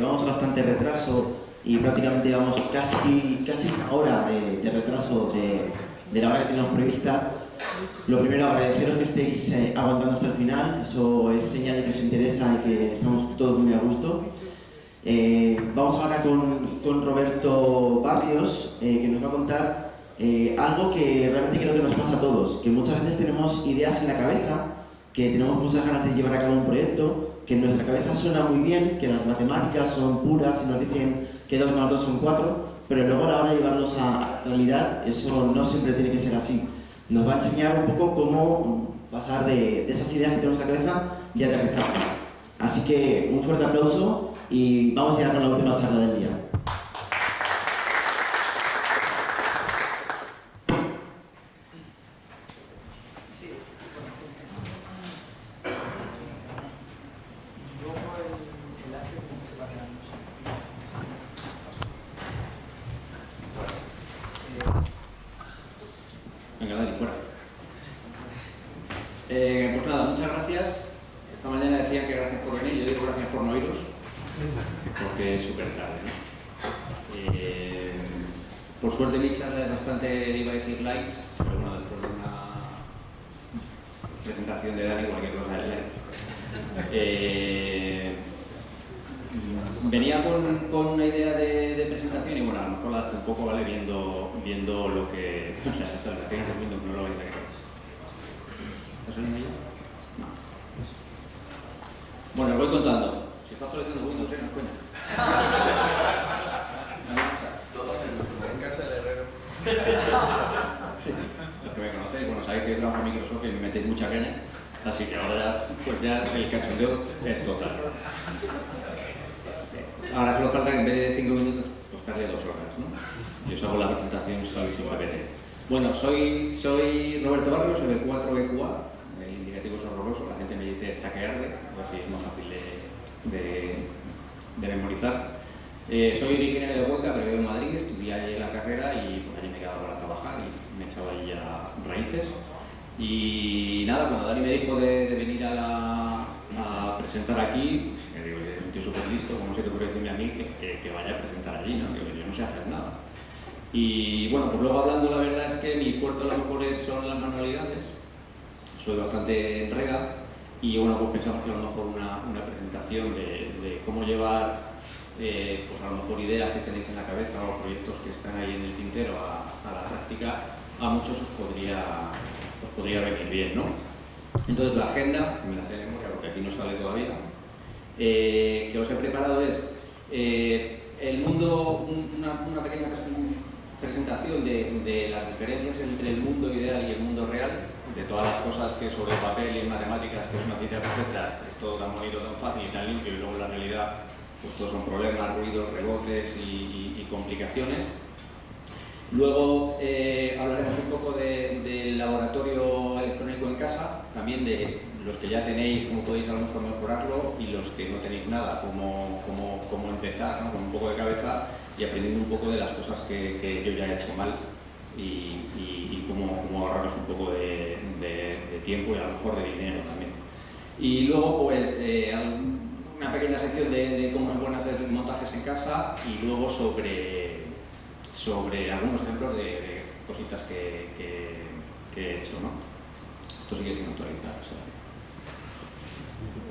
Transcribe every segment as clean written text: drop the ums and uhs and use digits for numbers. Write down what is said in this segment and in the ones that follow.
llevamos bastante retraso y prácticamente llevamos casi una hora de retraso de la hora que teníamos prevista. Lo primero, agradeceros que estéis aguantando hasta el final, eso es señal de que os interesa y que estamos todos muy a gusto. Vamos ahora con Roberto Barrios, que nos va a contar algo que realmente creo que nos pasa a todos, que muchas veces tenemos ideas en la cabeza, que tenemos muchas ganas de llevar a cabo un proyecto, que en nuestra cabeza suena muy bien, que las matemáticas son puras y nos dicen que 2 más 2 son 4, pero luego a la hora de llevarlos a la realidad, eso no siempre tiene que ser así. Nos va a enseñar un poco cómo pasar de esas ideas que tenemos en la cabeza y aterrizarlas. Así que un fuerte aplauso y vamos ya con la última charla del día. Venga, Dani, fuera. Pues nada, muchas gracias. Esta mañana decían que gracias por venir, yo digo gracias por no iros, porque es súper tarde, ¿no? Por suerte mi charla es bastante, iba a decir likes, pero bueno, después de una presentación de Dani, cualquier cosa de leer. Venía con una idea de presentación y bueno, a lo mejor la hace un poco, ¿vale? Viendo lo que... O sea, hasta la tengas viendo que no lo vais a creer. ¿Está saliendo ya? No. Bueno, os voy contando. Si está actualizando Windows, no es coña. En casa del herrero. Sí. Los que me conocéis, bueno, sabéis que yo trabajo en Microsoft y me metéis mucha caña. Así que ahora ya, pues ya el cachondeo es total. Ahora solo falta que en vez de 5 minutos, pues tarde 2 horas, ¿no? Yo os hago la presentación, soy sin GPT. Bueno, soy Roberto Barrios, EB4EQA. El indicativo es horroroso, la gente me dice está que arde, así es más fácil de memorizar. Soy originario de Huelva, pero vivo en Madrid, estudié allí la carrera y pues, allí me he quedado para trabajar y me he echado ahí ya raíces. Y nada, cuando Dani me dijo de venir a presentar aquí, pues, me digo, estoy súper listo, como se te ocurre decirme a mí que vaya a presentar allí, ¿no? Digo, yo no sé hacer nada. Y bueno, pues luego hablando, la verdad es que mi fuerte a lo mejor son las manualidades, soy bastante enreda y bueno, pues pensamos que a lo mejor una presentación de cómo llevar pues a lo mejor ideas que tenéis en la cabeza o proyectos que están ahí en el tintero a la práctica, a muchos os podría venir bien, ¿no? Entonces la agenda, que me la sé de memoria porque aquí no sale todavía, que os he preparado es el mundo, una pequeña presentación de las diferencias entre el mundo ideal y el mundo real, de todas las cosas que sobre papel y en matemáticas, que es una ciencia perfecta, es todo tan bonito, tan fácil y tan limpio, y luego en la realidad pues todos son problemas, ruidos, rebotes y complicaciones. Luego hablaremos un poco del laboratorio electrónico en casa, también de los que ya tenéis, cómo podéis a lo mejor mejorarlo, y los que no tenéis nada, cómo empezar, ¿no? Con un poco de cabeza y aprendiendo un poco de las cosas que yo ya he hecho mal y cómo ahorraros un poco de tiempo y a lo mejor de dinero también. Y luego pues una pequeña sección de cómo se pueden hacer montajes en casa y luego sobre algunos ejemplos de cositas que he hecho, ¿no? Esto sigue sin actualizar.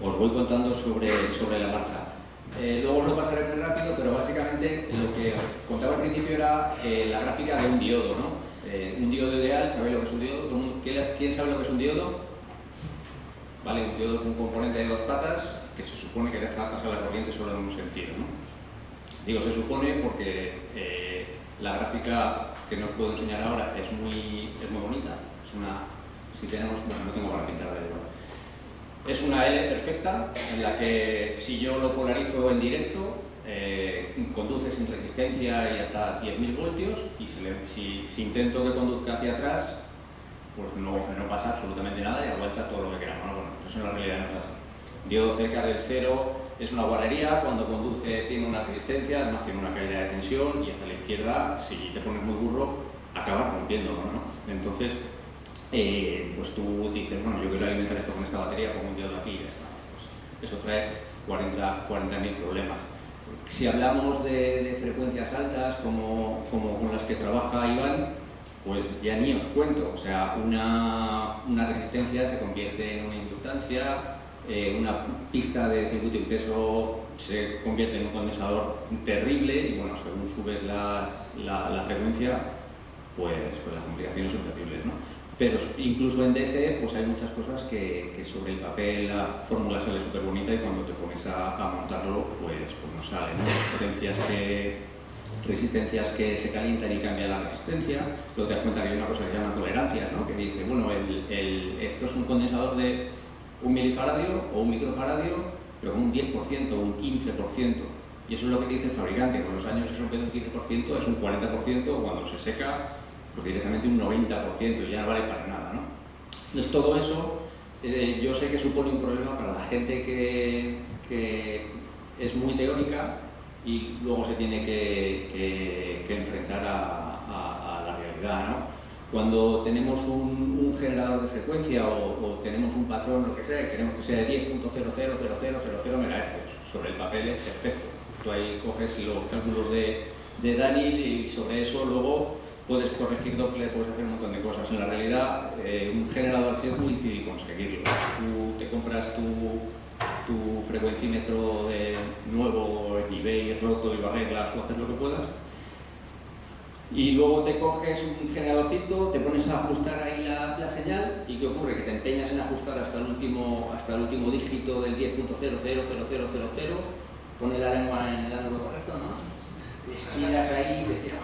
Os voy contando sobre la marcha. Luego os lo pasaré muy rápido, pero básicamente lo que contaba al principio era la gráfica de un diodo, ¿no? Un diodo ideal, ¿sabéis lo que es un diodo? ¿Quién sabe lo que es un diodo? Vale, un diodo es un componente de 2 patas que se supone que deja pasar la corriente solo en un sentido, ¿no? Digo se supone porque la gráfica que no os puedo enseñar ahora es muy bonita. Es una, si tenemos, bueno, no tengo para pintarla de igual. Es una L perfecta en la que si yo lo polarizo en directo conduce sin resistencia y hasta 10.000 voltios y si intento que conduzca hacia atrás pues no pasa absolutamente nada y aguanta todo lo que queramos, ¿no? Bueno, pues eso en la realidad no es así. Diodo cerca del cero es una guarrería, cuando conduce tiene una resistencia, además tiene una caída de tensión y hacia la izquierda, si te pones muy burro, acabas rompiéndolo, ¿no? Entonces, pues tú dices, bueno, yo quiero alimentar esto con esta batería, pongo un diodo aquí y ya está. Pues eso trae 40.000 problemas. Si hablamos de frecuencias altas, como con las que trabaja Iván, pues ya ni os cuento. O sea, una resistencia se convierte en una inductancia, una pista de circuito impreso se convierte en un condensador terrible y bueno, según subes la frecuencia, pues las complicaciones son terribles, ¿no? Pero incluso en DC pues hay muchas cosas que sobre el papel la fórmula sale súper bonita y cuando te pones a montarlo pues no sale, ¿no? Resistencias que se calientan y cambian la resistencia. Luego te das cuenta que hay una cosa que se llama tolerancia, ¿no? Que dice, bueno, esto es un condensador de 1 milifaradio o 1 microfaradio, pero con un 10% o un 15%. Y eso es lo que dice el fabricante. Con los años eso en vez de un 15% es un 40%, cuando se seca, pues directamente un 90%, y ya no vale para nada, ¿no? Entonces todo eso, yo sé que supone un problema para la gente que es muy teórica y luego se tiene que enfrentar a la realidad, ¿no? Cuando tenemos un generador de frecuencia o tenemos un patrón, lo que sea, y queremos que sea de 10.000000 MHz, sobre el papel es perfecto. Tú ahí coges los cálculos de Daniel y sobre eso luego puedes corregir Doppler, puedes hacer un montón de cosas. En la realidad, un generador así es muy difícil conseguirlo. Tú te compras tu frecuencímetro de nuevo en eBay, roto, y lo arreglas o haces lo que puedas. Y luego te coges un generadorcito, te pones a ajustar ahí la señal, y ¿qué ocurre? Que te empeñas en ajustar hasta el último dígito del 10.000000, pones la lengua en el ángulo correcto, ¿no? Estiras ahí, te estiras,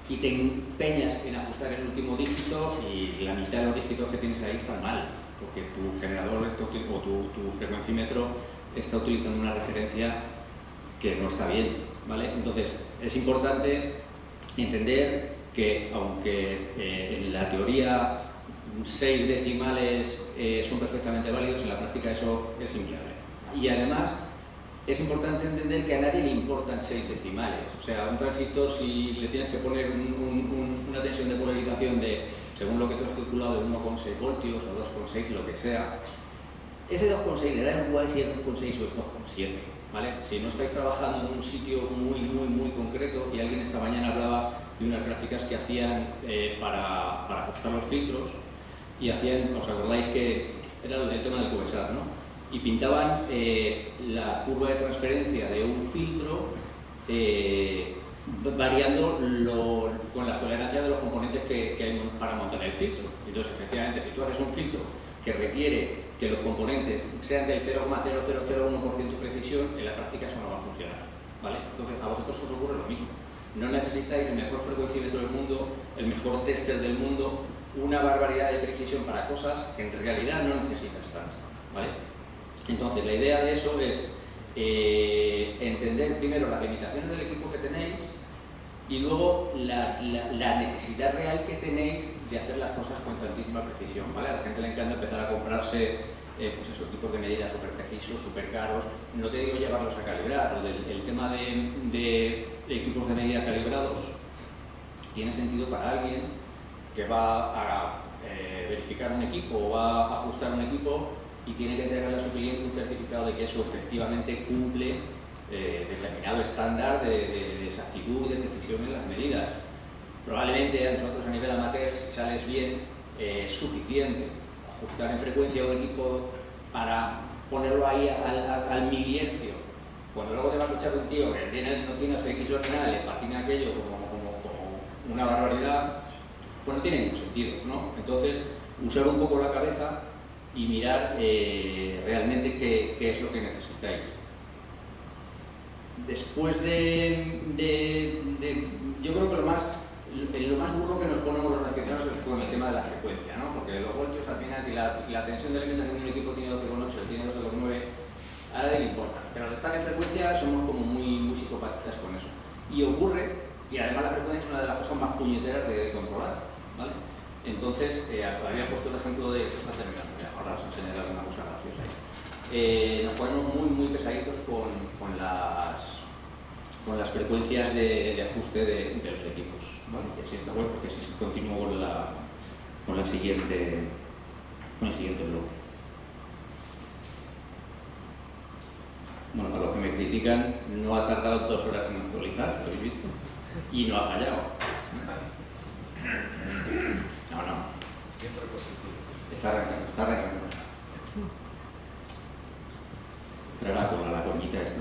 y te empeñas en ajustar el último dígito y la mitad de los dígitos que tienes ahí están mal, porque tu generador o tu frecuencímetro está utilizando una referencia que no está bien, ¿vale? Entonces, es importante entender que, aunque en la teoría 6 decimales son perfectamente válidos, en la práctica eso es inviable. Y además, es importante entender que a nadie le importan 6 decimales. O sea, un transistor, si le tienes que poner una tensión de polarización de, según lo que tú has calculado, de 1,6 voltios o 2,6, lo que sea, ese 2,6 le da igual si es 2,6 o es 2,7, ¿vale? Si no estáis trabajando en un sitio muy concreto, y alguien esta mañana hablaba de unas gráficas que hacían para ajustar los filtros, y hacían, ¿os acordáis que era el tema del QSAT, ¿no? Y pintaban la curva de transferencia de un filtro variando con las tolerancias de los componentes que hay para montar el filtro. Entonces, efectivamente, si tú haces un filtro que requiere que los componentes sean del 0,0001% de precisión, en la práctica eso no va a funcionar, ¿vale? Entonces, a vosotros os ocurre lo mismo. No necesitáis el mejor frecuencímetro del mundo, el mejor tester del mundo, una barbaridad de precisión para cosas que en realidad no necesitas tanto, ¿vale? Entonces, la idea de eso es entender primero las limitaciones del equipo que tenéis y luego la necesidad real que tenéis de hacer las cosas con tantísima precisión, ¿vale? A la gente le encanta empezar a comprarse pues esos tipos de medidas súper precisos, súper caros. No te digo llevarlos a calibrar, el tema de equipos de medida calibrados tiene sentido para alguien que va a verificar un equipo o va a ajustar un equipo y tiene que entregarle a su cliente un certificado de que eso efectivamente cumple determinado estándar de exactitud y de precisión en las medidas. Probablemente a nosotros a nivel amateur, si sales bien, es suficiente ajustar en frecuencia un equipo para ponerlo ahí al milihercio. Cuando luego te va a escuchar un tío que no tiene FX ordinal, le patina aquello como una barbaridad, pues no tiene ningún sentido, ¿no? Entonces, usar un poco la cabeza y mirar realmente qué es lo que necesitáis. Después yo creo que lo más burro que nos ponemos los aficionados es con el tema de la frecuencia, ¿no? Porque los voltios al final, si la tensión de alimentación de un equipo tiene 12,8, tiene 12,9, a nadie le importa. Pero al estar en frecuencia somos como muy psicopatistas con eso. Y ocurre, y además la frecuencia es una de las cosas más puñeteras de controlar, ¿vale? Entonces, había puesto el ejemplo de esto, está terminando, ahora os enseñaré alguna cosa graciosa ahí. Nos ponemos muy pesaditos con las frecuencias de ajuste de los equipos, ¿vale? Y así está bueno, porque así continúo con el siguiente bloque. Bueno, para los que me me critican no ha tardado 2 horas en actualizar, lo habéis visto, y no ha fallado. No. Siempre positivo. Está arrancando. Traerá con la coñita esto.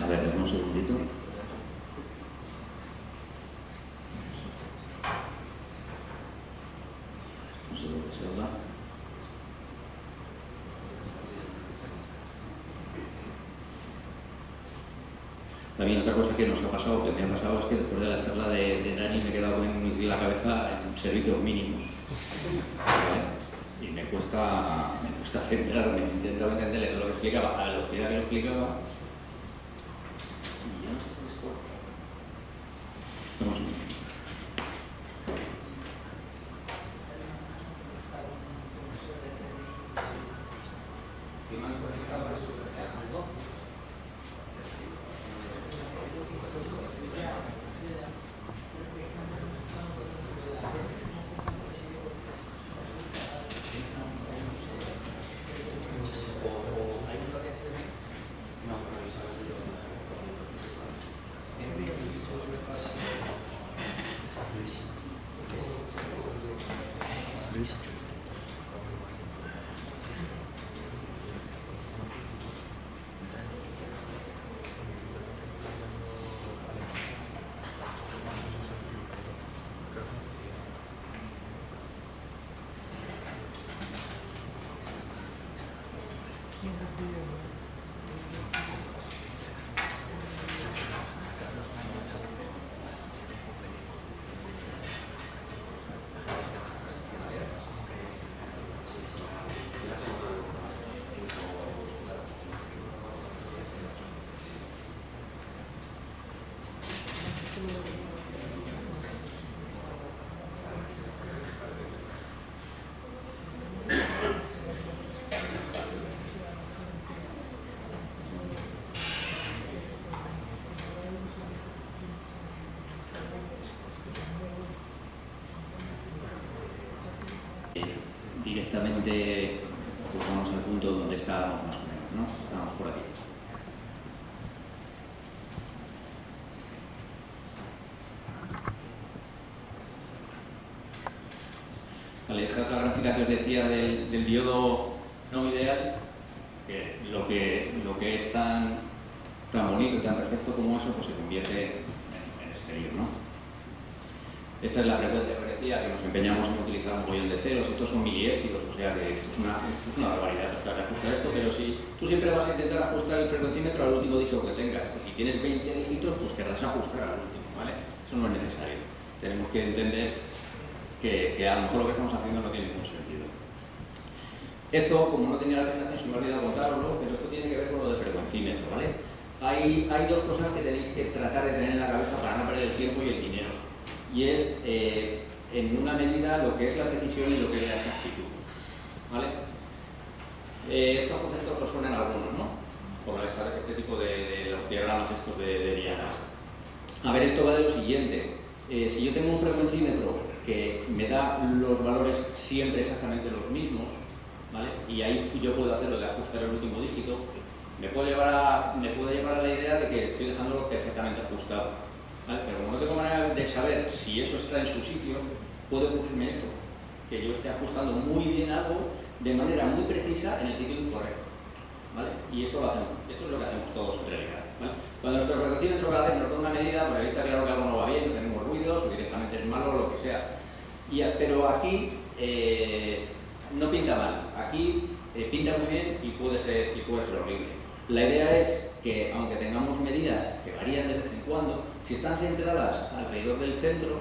A ver, un segundito. No sé lo que se habla. También otra cosa que nos ha pasado, que me ha pasado, es que después de la charla de Dani me he quedado en la cabeza en servicios mínimos. ¿Vale? Y me cuesta centrarme, intento entenderle todo lo que explicaba, a la velocidad que lo explicaba. Y ya no sé si esto. Vamos a ver. Directamente pues vamos al punto donde estábamos más o menos, ¿no? Estábamos por aquí. Vale, esta otra gráfica que os decía del diodo no ideal, que lo que es tan bonito y tan perfecto como eso, pues se convierte en exterior, ¿no? Esta es la frecuencia que decía, que nos empeñamos en utilizar un mogollón de ceros. Estos son milihercios, o sea que esto es una barbaridad tratar de ajustar esto, pero si tú siempre vas a intentar ajustar el frecuenciómetro al último dígito que tengas, y si tienes 20 dígitos, pues querrás ajustar al último, ¿vale? Eso no es necesario. Tenemos que entender que a lo mejor lo que estamos haciendo no tiene ningún sentido. Esto, como no tenía la presentación, se me ha olvidado contaroslo, pero esto tiene que ver con lo de frecuencímetro, ¿vale? Hay 2 cosas que tenéis que tratar de tener en la cabeza para no perder el tiempo y el dinero. Y es, en una medida, lo que es la precisión y lo que es la exactitud, ¿vale? Estos conceptos os suenan algunos, ¿no? Por este tipo de los diagramas estos de dianas. A ver, esto va de lo siguiente. Si yo tengo un frecuencímetro que me da los valores siempre exactamente los mismos, ¿vale? Y ahí yo puedo hacerlo de ajustar el último dígito, me puede llevar a la idea de que estoy dejándolo perfectamente ajustado. ¿Vale? Pero como no tengo manera de saber si eso está en su sitio, puede ocurrirme esto, que yo esté ajustando muy bien algo de manera muy precisa en el sitio incorrecto, ¿vale? Y esto es lo que hacemos todos en realidad, ¿vale? Cuando nuestro frecuenciómetro cada vez nos da una medida, pues ahí está claro que algo no va bien, que tenemos ruidos o directamente es malo o lo que sea. Pero aquí no pinta mal, aquí pinta muy bien y puede ser horrible. La idea es que, aunque tengamos medidas que varían de vez en cuando, si están centradas alrededor del centro,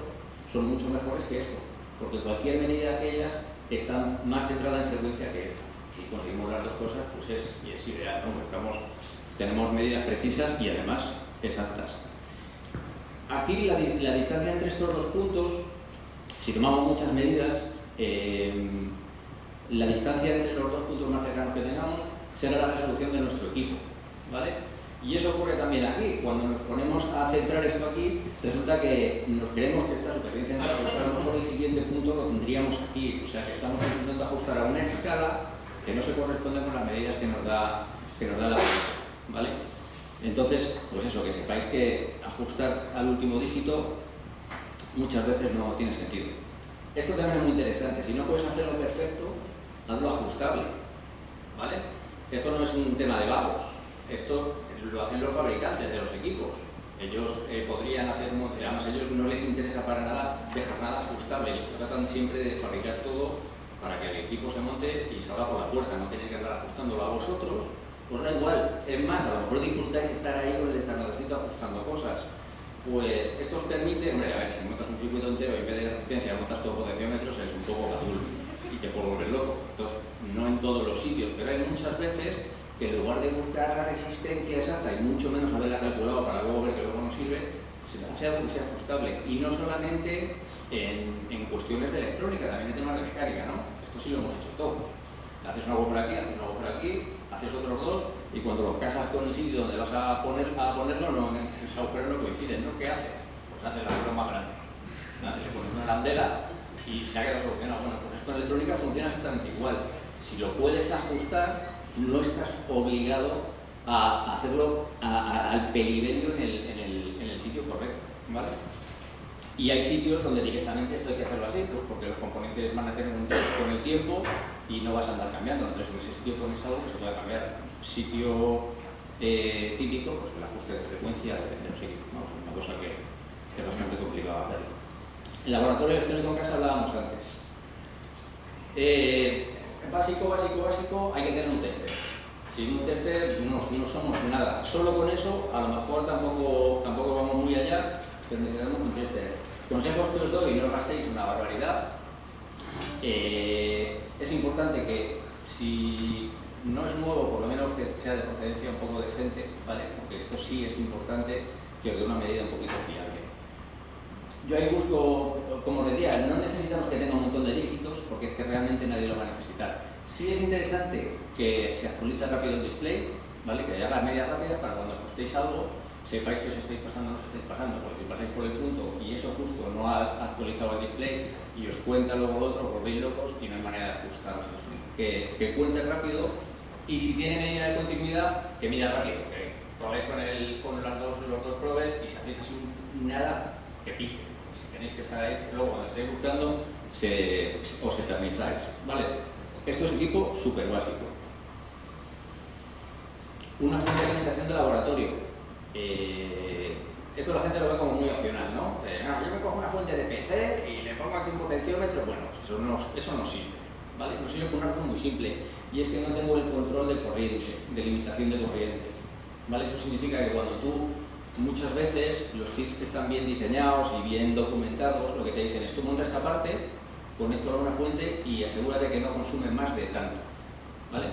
son mucho mejores que esto, porque cualquier medida de ellas está más centrada en frecuencia que esta. Si conseguimos las 2 cosas, pues es ideal, ¿no? Pues tenemos medidas precisas y además exactas. Aquí la distancia entre estos 2 puntos Si tomamos muchas medidas, la distancia entre los dos puntos más cercanos que tengamos será la resolución de nuestro equipo, ¿vale? Y eso ocurre también aquí. Cuando nos ponemos a centrar esto aquí, resulta que nos creemos que está súper bien centrado, pero a lo mejor el siguiente punto lo tendríamos aquí. O sea, que estamos intentando ajustar a una escala que no se corresponde con las medidas que nos da la ¿vale? Entonces, pues eso, que sepáis que ajustar al último dígito muchas veces no tiene sentido. Esto también es muy interesante. Si no puedes hacerlo perfecto, hazlo ajustable, ¿vale? Esto no es un tema de vagos. Esto lo hacen los fabricantes de los equipos. Ellos podrían hacer, además a ellos no les interesa para nada dejar nada ajustable. Ellos tratan siempre de fabricar todo para que el equipo se monte y salga por la puerta. No tenéis que andar ajustándolo a vosotros. Pues da igual. Es más, a lo mejor disfrutáis estar ahí con el descargadorcito ajustando cosas. Pues esto os permite, hombre, a ver, si montas un circuito entero y en vez de resistencia montas todo potenciómetros, es un poco gadul y te puede volver loco. Entonces, no en todos los sitios, pero hay muchas veces que en lugar de buscar la resistencia exacta y mucho menos haberla calculado para luego ver que luego no sirve, se hace algo que sea ajustable. Y no solamente en cuestiones de electrónica, también en temas de mecánica, ¿no? Esto sí lo hemos hecho todos. Haces una web por aquí, haces una web por aquí, haces otros dos, y cuando lo casas con el sitio donde vas a ponerlo, no, los agujeros no coinciden, ¿no? ¿Qué haces? Pues haces la broma más grande. Le pones una arandela y se ha quedado solucionado. Bueno, pues esto en electrónica funciona exactamente igual. Si lo puedes ajustar, no estás obligado a hacerlo al pelivelio en el sitio correcto, ¿vale? Y hay sitios donde directamente esto hay que hacerlo así, pues porque los componentes van a tener un tiempo con el tiempo y no vas a andar cambiando. Entonces en ese sitio pones algo que se puede cambiar. Sitio típico, pues el ajuste de frecuencia de los equipos, ¿no? Es una cosa que es bastante complicado hacerlo. El laboratorio electrónico en casa hablábamos antes. Básico, hay que tener un tester. Sin un tester no somos nada. Solo con eso, a lo mejor tampoco vamos muy allá, pero necesitamos un tester. Consejos que os doy, no gastéis una barbaridad. Es importante que si no es nuevo, por lo menos que sea de procedencia un poco decente, ¿vale? Porque esto sí es importante que os dé una medida un poquito fiable. Yo ahí busco, como os decía, no necesitamos que tenga un montón de dígitos porque es que realmente nadie lo va a necesitar. Sí es interesante que se actualice rápido el display, ¿vale? Que haya las medias rápidas para cuando ajustéis algo sepáis que os estáis pasando o no os estáis pasando, porque si pasáis por el punto y eso justo no ha actualizado el display y os cuenta luego lo otro, os volvéis locos y no hay manera de ajustarlo. Que cuente rápido y si tiene medida de continuidad, que mida rápido, que probéis con los dos probes y si hacéis así nada, que pique. Si tenéis que estar ahí, luego cuando estéis buscando, os eternizáis, ¿vale? Esto es equipo súper básico. Una fuente de alimentación de laboratorio. Esto la gente lo ve como muy opcional, ¿no? Yo me cojo una fuente de PC y le pongo aquí un potenciómetro. Bueno, eso no sirve, ¿vale? No sirve por una razón muy simple, y es que no tengo el control de corriente, de limitación de corriente, ¿vale? Eso significa que cuando tú, muchas veces, los kits que están bien diseñados y bien documentados, lo que te dicen es tú monta esta parte, conéctalo a una fuente y asegúrate que no consume más de tanto, ¿vale?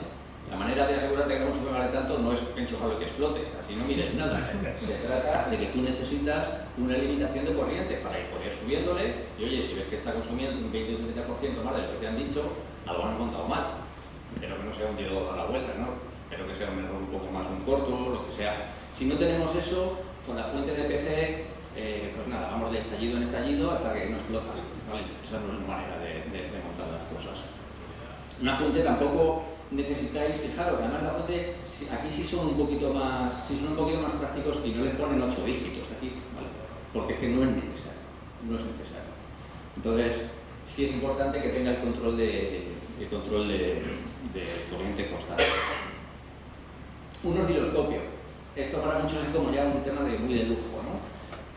La manera de asegurarte que no consume más de tanto no es enchufarlo y que explote, así no mires nada. Se trata de que tú necesitas una limitación de corriente para ir subiéndole y oye, si ves que está consumiendo un 20 o 30% más de lo que te han dicho, algo han montado mal. Pero que no sea un tiro a la vuelta, ¿no? Pero que sea un error un poco más, un corto, lo que sea. Si no tenemos eso, con la fuente de PC, pues nada, vamos de estallido en estallido hasta que no explota, ¿vale? Esa no es una manera de montar las cosas. Una fuente tampoco necesitáis, fijaros, además la fuente, aquí sí son un poquito más prácticos y no les ponen 8 dígitos aquí, ¿vale? Porque es que no es necesario, Entonces, sí es importante que tenga el control de corriente constante. Un osciloscopio. Esto para muchos es como ya un tema muy de lujo, ¿no?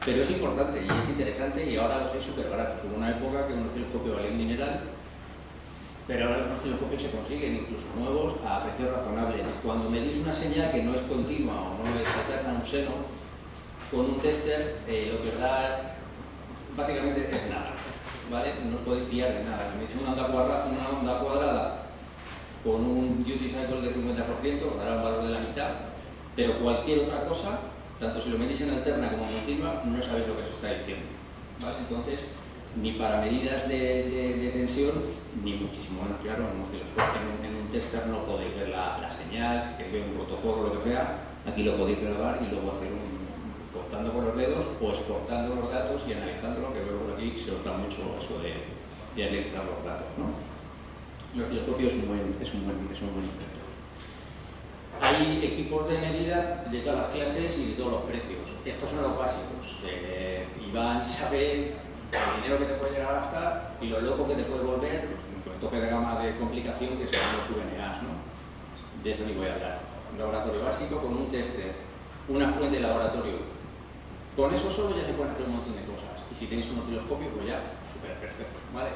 Pero es importante y es interesante y ahora los hay súper baratos. Hubo una época que un osciloscopio valía un dineral, pero ahora los osciloscopios se consiguen, incluso nuevos, a precios razonables. Cuando medís una señal que no es continua o no es alterna, un seno, con un tester lo que os da básicamente es nada, ¿vale? No os podéis fiar de nada. Si medís una onda cuadrada con un duty cycle de 50%, os dará un valor de la mitad, pero cualquier otra cosa, tanto si lo medís en alterna como en continua, no sabéis lo que se está diciendo, ¿vale? Entonces, ni para medidas de tensión, ni muchísimo menos, claro, en un tester no podéis ver la señal, si queréis ver un protocolo o lo que sea, aquí lo podéis grabar y luego hacer cortando con los dedos o exportando los datos y analizándolo, que luego aquí se os da mucho eso de analizar los datos, ¿no? El osciloscopio es un buen invento. Hay equipos de medida de todas las clases y de todos los precios. Estos son los básicos. Iván sabe el dinero que te puede llegar a gastar y lo loco que te puede volver, con el toque de gama de complicación que serán los VNAs, ¿no? De eso ni voy a hablar. Un laboratorio básico con un tester, una fuente de laboratorio. Con eso solo ya se pueden hacer un montón de cosas. Y si tenéis un osciloscopio, pues ya, súper perfecto, ¿vale?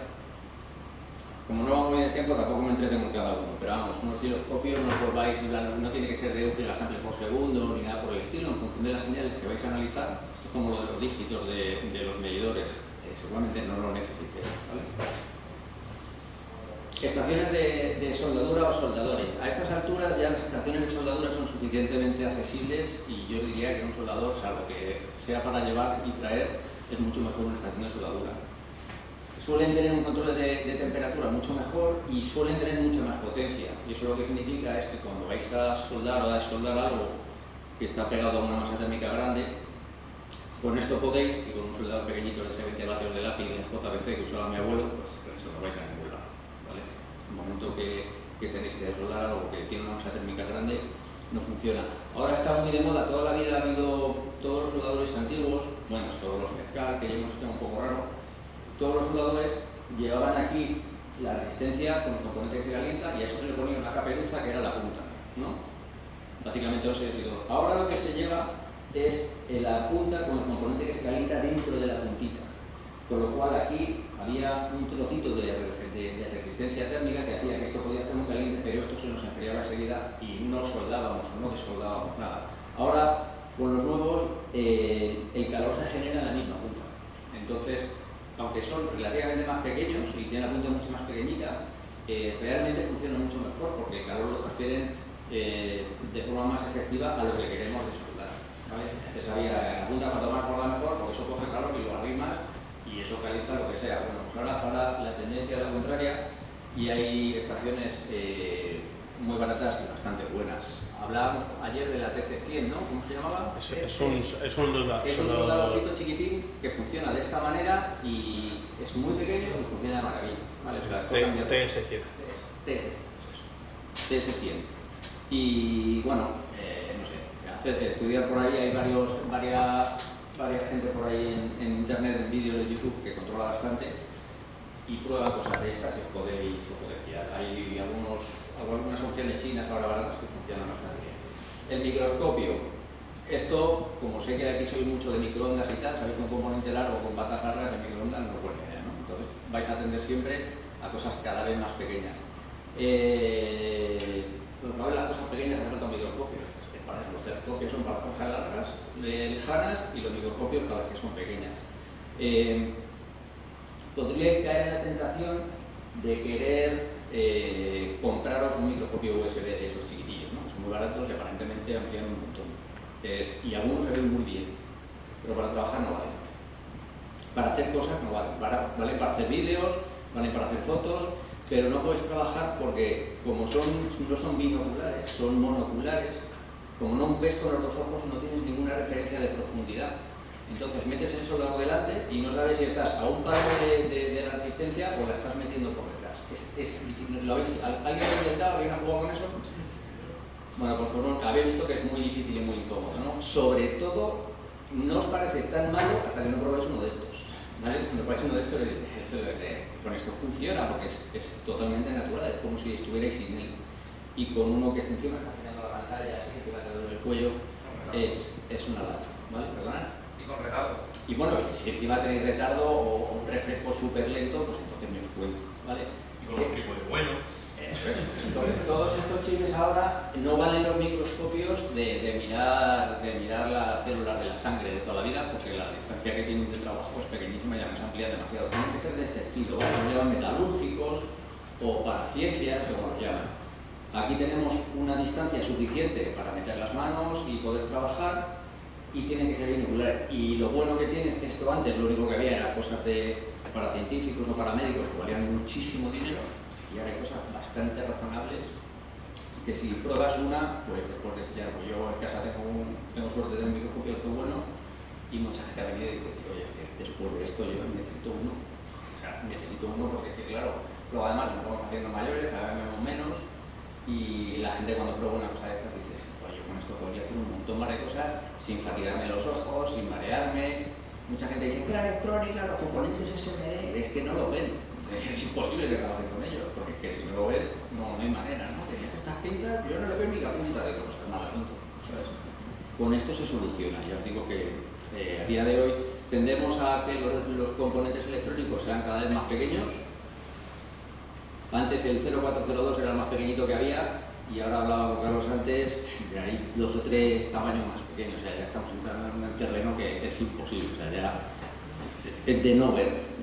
Como no vamos muy de tiempo, tampoco me entretengo en cada uno, pero vamos, un osciloscopio no tiene que ser de 1 gigasample por segundo ni nada por el estilo, en función de las señales que vais a analizar. Esto es como lo de los dígitos de los medidores, seguramente no lo necesitéis, ¿vale? Estaciones de soldadura o soldadores. A estas alturas ya las estaciones de soldadura son suficientemente accesibles y yo diría que un soldador, salvo que sea para llevar y traer, es mucho mejor una estación de soldadura. Suelen tener un control de temperatura mucho mejor y suelen tener mucha más potencia. Y eso lo que significa es que cuando vais a soldar o a desoldar algo que está pegado a una masa térmica grande, con esto podéis, y con un soldador pequeñito de ese 20 vatios de lápiz de JBC que usaba mi abuelo, pues con eso no vais a ningún lado, ¿vale? En el momento que tenéis que desoldar algo que tiene una masa térmica grande, no funciona. Ahora está muy de moda, toda la vida ha habido todos los soldadores antiguos, bueno, solo los Mezcal, que ya hemos estado un poco raro. Todos los soldadores llevaban aquí la resistencia con el componente que se calienta y a eso se le ponía una caperuza que era la punta, ¿no? Básicamente los sellos y todo. Ahora lo que se lleva es la punta con el componente que se calienta dentro de la puntita. Con lo cual aquí había un trocito de resistencia térmica que hacía que esto podía estar muy caliente, pero esto se nos enfriaba enseguida y no soldábamos o no desoldábamos nada. Ahora, con los nuevos, el calor se genera en la misma punta. Entonces, aunque son relativamente más pequeños y tienen la punta mucho más pequeñita, realmente funcionan mucho mejor porque el calor lo transfieren de forma más efectiva a lo que queremos desoldar, ¿vale? Antes había la punta cuanto más gorda mejor, porque eso coge calor y lo arrimas y eso calienta lo que sea. Bueno, pues ahora la tendencia es la contraria y hay estaciones muy baratas y bastante buenas. Hablábamos ayer de la TC100, ¿no? ¿Cómo se llamaba? Es un soldadorcito chiquitín que funciona de esta manera y es muy pequeño y funciona de maravilla. ¿Vale? O sea, esto cambia todo. TS100. Y bueno, no sé, estudiar por ahí, hay varias gente por ahí en internet, en vídeos de YouTube que controla bastante y prueba cosas de estas y os podéis fiar. Hay algunas opciones chinas ahora baratas que funcionan bastante bien. El microscopio. Esto, como sé que aquí soy mucho de microondas y tal, sabéis que un componente largo con patas largas en microondas no es buena idea, ¿no? Entonces vais a atender siempre a cosas cada vez más pequeñas. Una vez las cosas pequeñas hace falta un microscopio. Los telescopios son para cosas largas, lejanas, y los microscopios para las que son pequeñas. Podríais caer en la tentación de querer compraros un microscopio USB de esos chiquitillos, ¿no? Son muy baratos y aparentemente amplían un montón. Y algunos se ven muy bien, pero para trabajar no valen. Para hacer cosas no valen. Valen para hacer vídeos, valen para hacer fotos, pero no podéis trabajar porque como no son binoculares, son monoculares, como no ves con los dos ojos no tienes ninguna referencia de profundidad. Entonces metes el soldador delante y no sabes si estás a un palo de la resistencia o la estás metiendo por detrás. ¿Lo habéis, ¿alguien lo ha intentado? ¿Alguien ha jugado con eso? Bueno, pues habéis visto que es muy difícil y muy incómodo, ¿no? Sobre todo, no os parece tan malo hasta que no probáis uno de estos, ¿vale? Cuando probáis uno de estos, con esto funciona porque es totalmente natural, es como si estuvierais sin él. Y con uno que está encima, está girando la pantalla, así que te va a caer el cuello, es una lata, ¿vale? ¿Perdonad? Y con retardo. Y bueno, si encima tenéis retardo o un refresco súper lento, pues entonces me os cuento, ¿vale? Y con un trípode bueno. Eso es. Entonces, todos estos chips ahora no valen los microscopios de mirar las células de la sangre de toda la vida, porque la distancia que tienen de trabajo es pequeñísima y ya no se amplía demasiado. Tienen que ser de este estilo, ¿vale? Los llaman metalúrgicos o para ciencias, o como los llaman. Aquí tenemos una distancia suficiente para meter las manos y poder trabajar, y tienen que ser binoculares. Y lo bueno que tiene es que esto antes lo único que había era cosas de para científicos o para médicos que valían muchísimo dinero, y ahora hay cosas bastante razonables que si pruebas una, pues después de ya, pues yo en casa tengo suerte de un microscopio que es bueno, y mucha gente ha venido y dice, tío, oye, es que después de esto yo necesito uno. O sea, necesito uno porque es que, claro, luego además nos vamos haciendo mayores, cada vez vemos menos, y la gente cuando prueba una cosa de estas dice, pues yo con esto podría hacer un montón más de cosas sin fatigarme los ojos, sin marearme. Mucha gente dice que la electrónica, los componentes SMD, es que no lo ven. Es imposible que trabajes con ellos, porque es que si no lo ves, no hay manera, ¿no? Tenías estas pinzas, yo no le veo ni la punta de cosas, mal asunto, ¿sabes? Con esto se soluciona. Ya os digo que a día de hoy tendemos a que los componentes electrónicos sean cada vez más pequeños. Antes el 0402 era el más pequeñito que había, y ahora hablaba con Carlos antes, de ahí 2 o 3 tamaños más pequeños. O sea, ya estamos entrando en un terreno que es imposible, o sea, ya es de no ver.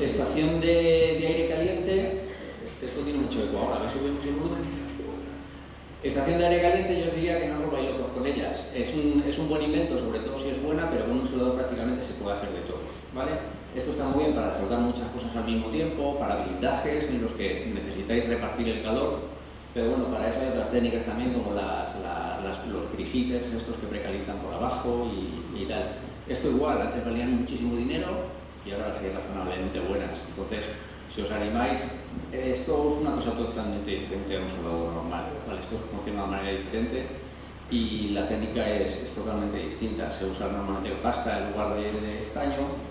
Estación de aire caliente, esto tiene mucho eco ahora, ¿me sube mucho el volumen? Estación de aire caliente, yo diría que no os vais locos con ellas. Es un buen invento, sobre todo si es buena, pero con un soldador prácticamente se puede hacer de todo, ¿vale? Esto está muy bien para soldar muchas cosas al mismo tiempo, para blindajes en los que necesitáis repartir el calor, pero bueno, para eso hay otras técnicas también, como los preheaters, estos que precalientan por abajo y tal. Esto igual, antes valían muchísimo dinero y ahora las hay razonablemente buenas. Entonces, si os animáis, esto es una cosa totalmente diferente a un soldador normal, ¿vale? Esto funciona de una manera diferente y la técnica es totalmente distinta. Se usa normalmente pasta en lugar de estaño.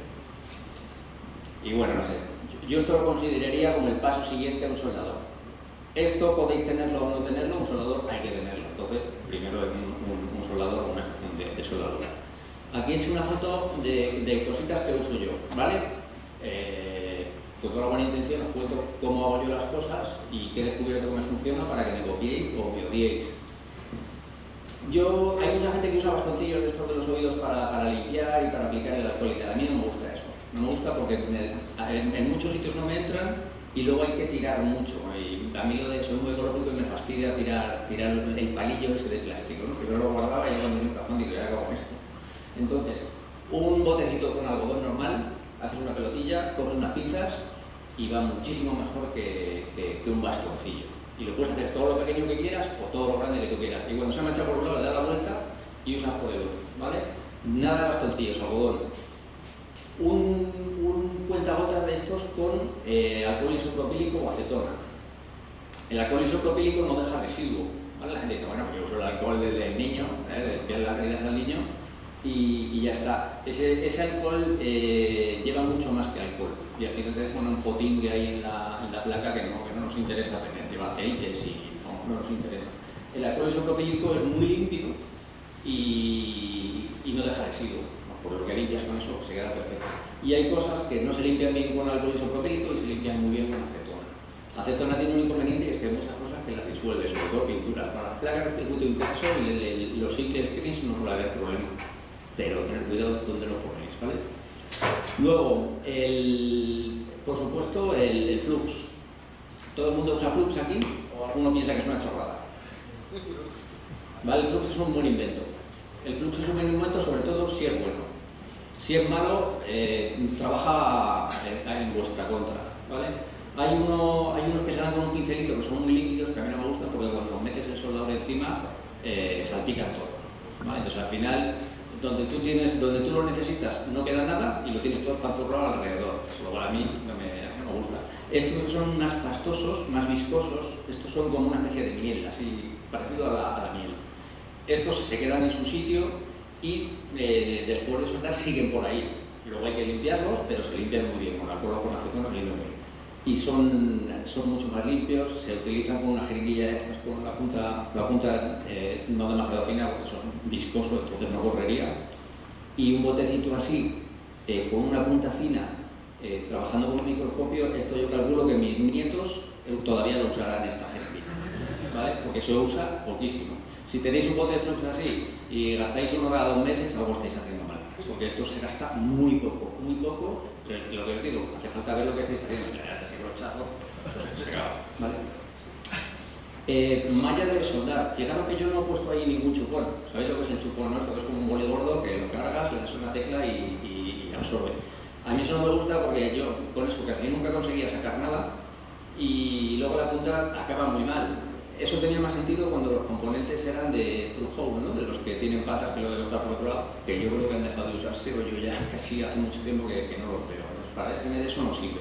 Y bueno, no sé, yo esto lo consideraría como el paso siguiente a un soldador. Esto podéis tenerlo o no tenerlo, un soldador hay que tenerlo. Entonces, primero un soldador o una estación de soldadura. Aquí he hecho una foto de cositas que uso yo, ¿vale? Con toda la buena intención os cuento cómo hago yo las cosas y qué he descubierto que me funciona para que me copiéis o me odiéis. Hay mucha gente que usa bastoncillos de estos de los oídos para limpiar y para aplicar el alcohol y tal. A mí no me gusta eso. No me gusta porque en muchos sitios no me entran y luego hay que tirar mucho. Y a mí soy muy ecológico y me fastidia tirar el palillo ese de plástico, ¿no? Primero lo guardaba y ya cuando tenía un cajón digo, ya acabo con esto. Entonces, un botecito con algodón normal, haces una pelotilla, coges unas pinzas y va muchísimo mejor que un bastoncillo. Y lo puedes hacer todo lo pequeño que quieras o todo lo grande que tú quieras. Y cuando se ha manchado por un lado, le das la vuelta y usas por el otro, ¿vale? Nada de bastoncillos, algodón. Un cuentagotas de estos con alcohol isopropílico o acetona. El alcohol isopropílico no deja residuo, ¿vale? La gente dice, bueno, yo uso el alcohol del niño, de limpiar las heridas al niño y ya está. Ese alcohol lleva mucho más que alcohol y al final te pone un potingue ahí en la placa que no nos interesa tener, lleva aceites y no nos interesa. El alcohol isopropílico es muy limpio y no deja residuo. Por lo que limpias con eso se queda perfecto. Y hay cosas que no se limpian bien con alcohol isopropílico y se limpian muy bien con acetona. Acetona tiene un inconveniente y es que hay muchas cosas que las disuelve, sobre todo pintura. Para las placas de circuito impreso y los cycle screens no suele haber problema, pero tener cuidado de dónde lo ponéis, ¿vale? Luego, por supuesto, el flux. ¿Todo el mundo usa flux aquí? ¿O alguno piensa que es una chorrada? ¿Vale? El flux es un buen invento. El flux es un buen invento sobre todo si es bueno. Si es malo, trabaja en vuestra contra, ¿vale? Hay unos que se dan con un pincelito que son muy líquidos, que a mí no me gustan porque cuando metes el soldador encima salpican todo, ¿vale? Entonces al final, donde tú lo necesitas no queda nada y lo tienes todo espanzurrado alrededor. Lo cual a mí no me gusta. Estos son más pastosos, más viscosos, estos son como una especie de miel, así parecido a la miel. Estos se quedan en su sitio y después de soltar siguen por ahí. Luego hay que limpiarlos, pero se limpian muy bien, con alcohol o con acetona se limpian muy bien. Y son mucho más limpios, se utilizan con una jeringuilla de estas, con la punta no demasiado fina porque son viscosos, entonces no correría. Y un botecito así, con una punta fina, trabajando con un microscopio, esto yo calculo que mis nietos todavía lo usarán esta jeringuilla, ¿vale? Porque se usa poquísimo. Si tenéis un bote de flux así y gastáis uno cada 2 meses, algo estáis haciendo mal, porque esto se gasta muy poco. Lo que os digo, hace falta ver lo que estáis haciendo, si ya estáis brochazo, pues se acaba, ¿vale? Malla de soldar. Fijaros que yo no he puesto ahí ningún chupón. ¿Sabéis lo que es el chupón? ¿No? Esto es como un boli gordo que lo cargas, le das una tecla y absorbe. A mí eso no me gusta porque yo con eso casi nunca conseguía sacar nada y luego la punta acaba muy mal. Eso tenía más sentido cuando los componentes eran de through hole, ¿no? De los que tienen patas que lo deben botar por otro lado, que yo creo que han dejado de usarse, o yo ya casi hace mucho tiempo que no los veo. Entonces, para SMD eso no sirve.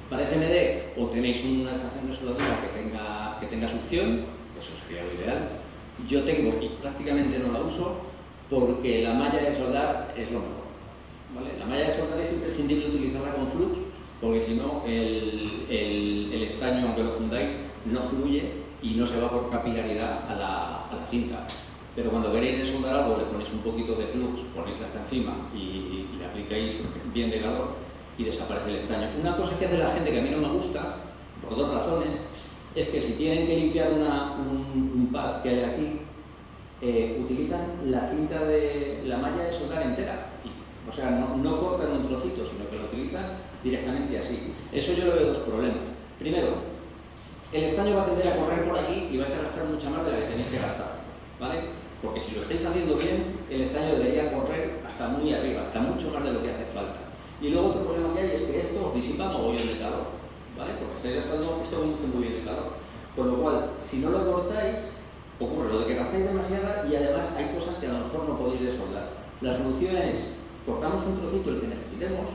Para SMD o tenéis una estación de soldadura que tenga succión, eso sería lo ideal. Yo tengo y prácticamente no la uso porque la malla de soldar es lo mejor, ¿vale? La malla de soldar es imprescindible utilizarla con flux porque si no el estaño, aunque lo fundáis, no fluye y no se va por capilaridad a la cinta. Pero cuando queréis de soldar algo, le ponéis un poquito de flux, ponéis hasta encima y le aplicáis bien de calor y desaparece el estaño. Una cosa que hace la gente que a mí no me gusta, por dos razones, es que si tienen que limpiar un pad que hay aquí, utilizan la cinta de la malla de soldar entera. O sea, no cortan un trocito, sino que lo utilizan directamente así. Eso yo le veo dos problemas. Primero, el estaño va a tender a correr por aquí y vais a gastar mucha más de la que tenéis que gastar, ¿vale? Porque si lo estáis haciendo bien, el estaño debería correr hasta muy arriba, hasta mucho más de lo que hace falta. Y luego otro problema que hay es que esto os disipa mogollón de calor, ¿vale? Porque estáis gastando, esto conduce muy bien el calor. Con lo cual, si no lo cortáis, ocurre lo de que gastáis demasiada y además hay cosas que a lo mejor no podéis desoldar. La solución es, cortamos un trocito el que necesitemos,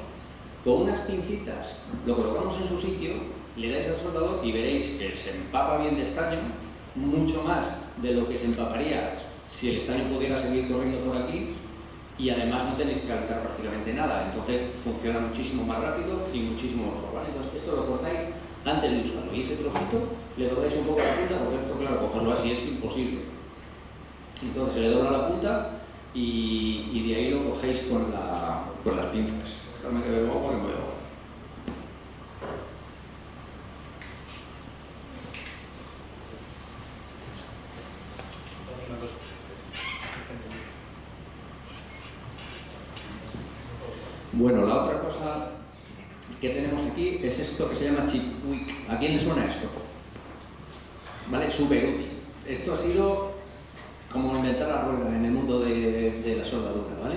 con unas pincitas lo colocamos en su sitio, le dais al soldador y veréis que se empapa bien de estaño, mucho más de lo que se empaparía si el estaño pudiera seguir corriendo por aquí y además no tenéis que calentar prácticamente nada, entonces funciona muchísimo más rápido y muchísimo mejor, ¿vale? Entonces esto lo cortáis antes de usarlo y ese trocito le dobláis un poco la punta porque esto, claro, cogerlo así es imposible. Entonces se le dobla la punta y de ahí lo cogéis con las pinzas. Déjame que bebo agua que me voy a ahogar. Bueno, la otra cosa que tenemos aquí es esto que se llama chip wick. ¿A quién le suena esto? ¿Vale? Súper útil. Esto ha sido como inventar la rueda en el mundo de la soldadura, ¿vale?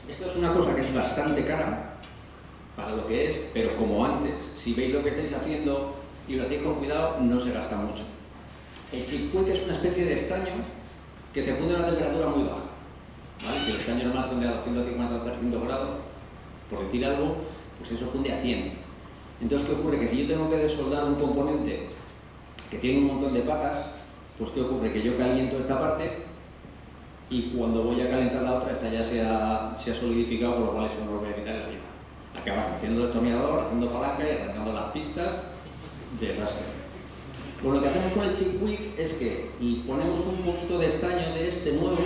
Esto es una cosa que es bastante cara para lo que es, pero como antes, si veis lo que estáis haciendo y lo hacéis con cuidado, no se gasta mucho. El chip wick es una especie de estaño que se funde a una temperatura muy baja, ¿vale? Si el estaño normal funde a 250 o 300 grados, por decir algo, pues eso funde a 100. Entonces, ¿qué ocurre? Que si yo tengo que desoldar un componente que tiene un montón de patas, pues ¿qué ocurre? Que yo caliento esta parte y cuando voy a calentar la otra, esta ya se ha solidificado, por lo cual eso no lo voy a quitar en la vida. Acabas metiendo el destornillador, haciendo palanca y arrancando las pistas, desastre. Pues lo que hacemos con el chip wick es que ponemos un poquito de estaño de este nuevo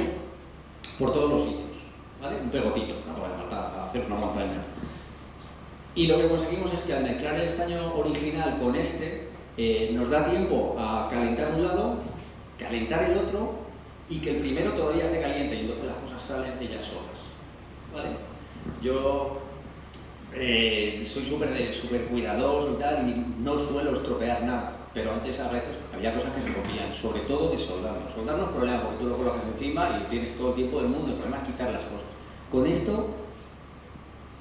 por todos los sitios, ¿vale? Un pegotito, no puede faltar hacer una montaña. Y lo que conseguimos es que al mezclar el estaño original con este, nos da tiempo a calentar un lado, calentar el otro y que el primero todavía esté caliente y entonces las cosas salen de ellas solas, ¿vale? Yo soy súper cuidadoso y tal y no suelo estropear nada, pero antes a veces había cosas que se rompían, sobre todo de soldarnos. Soldar no es problema porque tú lo colocas encima y tienes todo el tiempo del mundo, el problema es quitar las cosas. Con esto,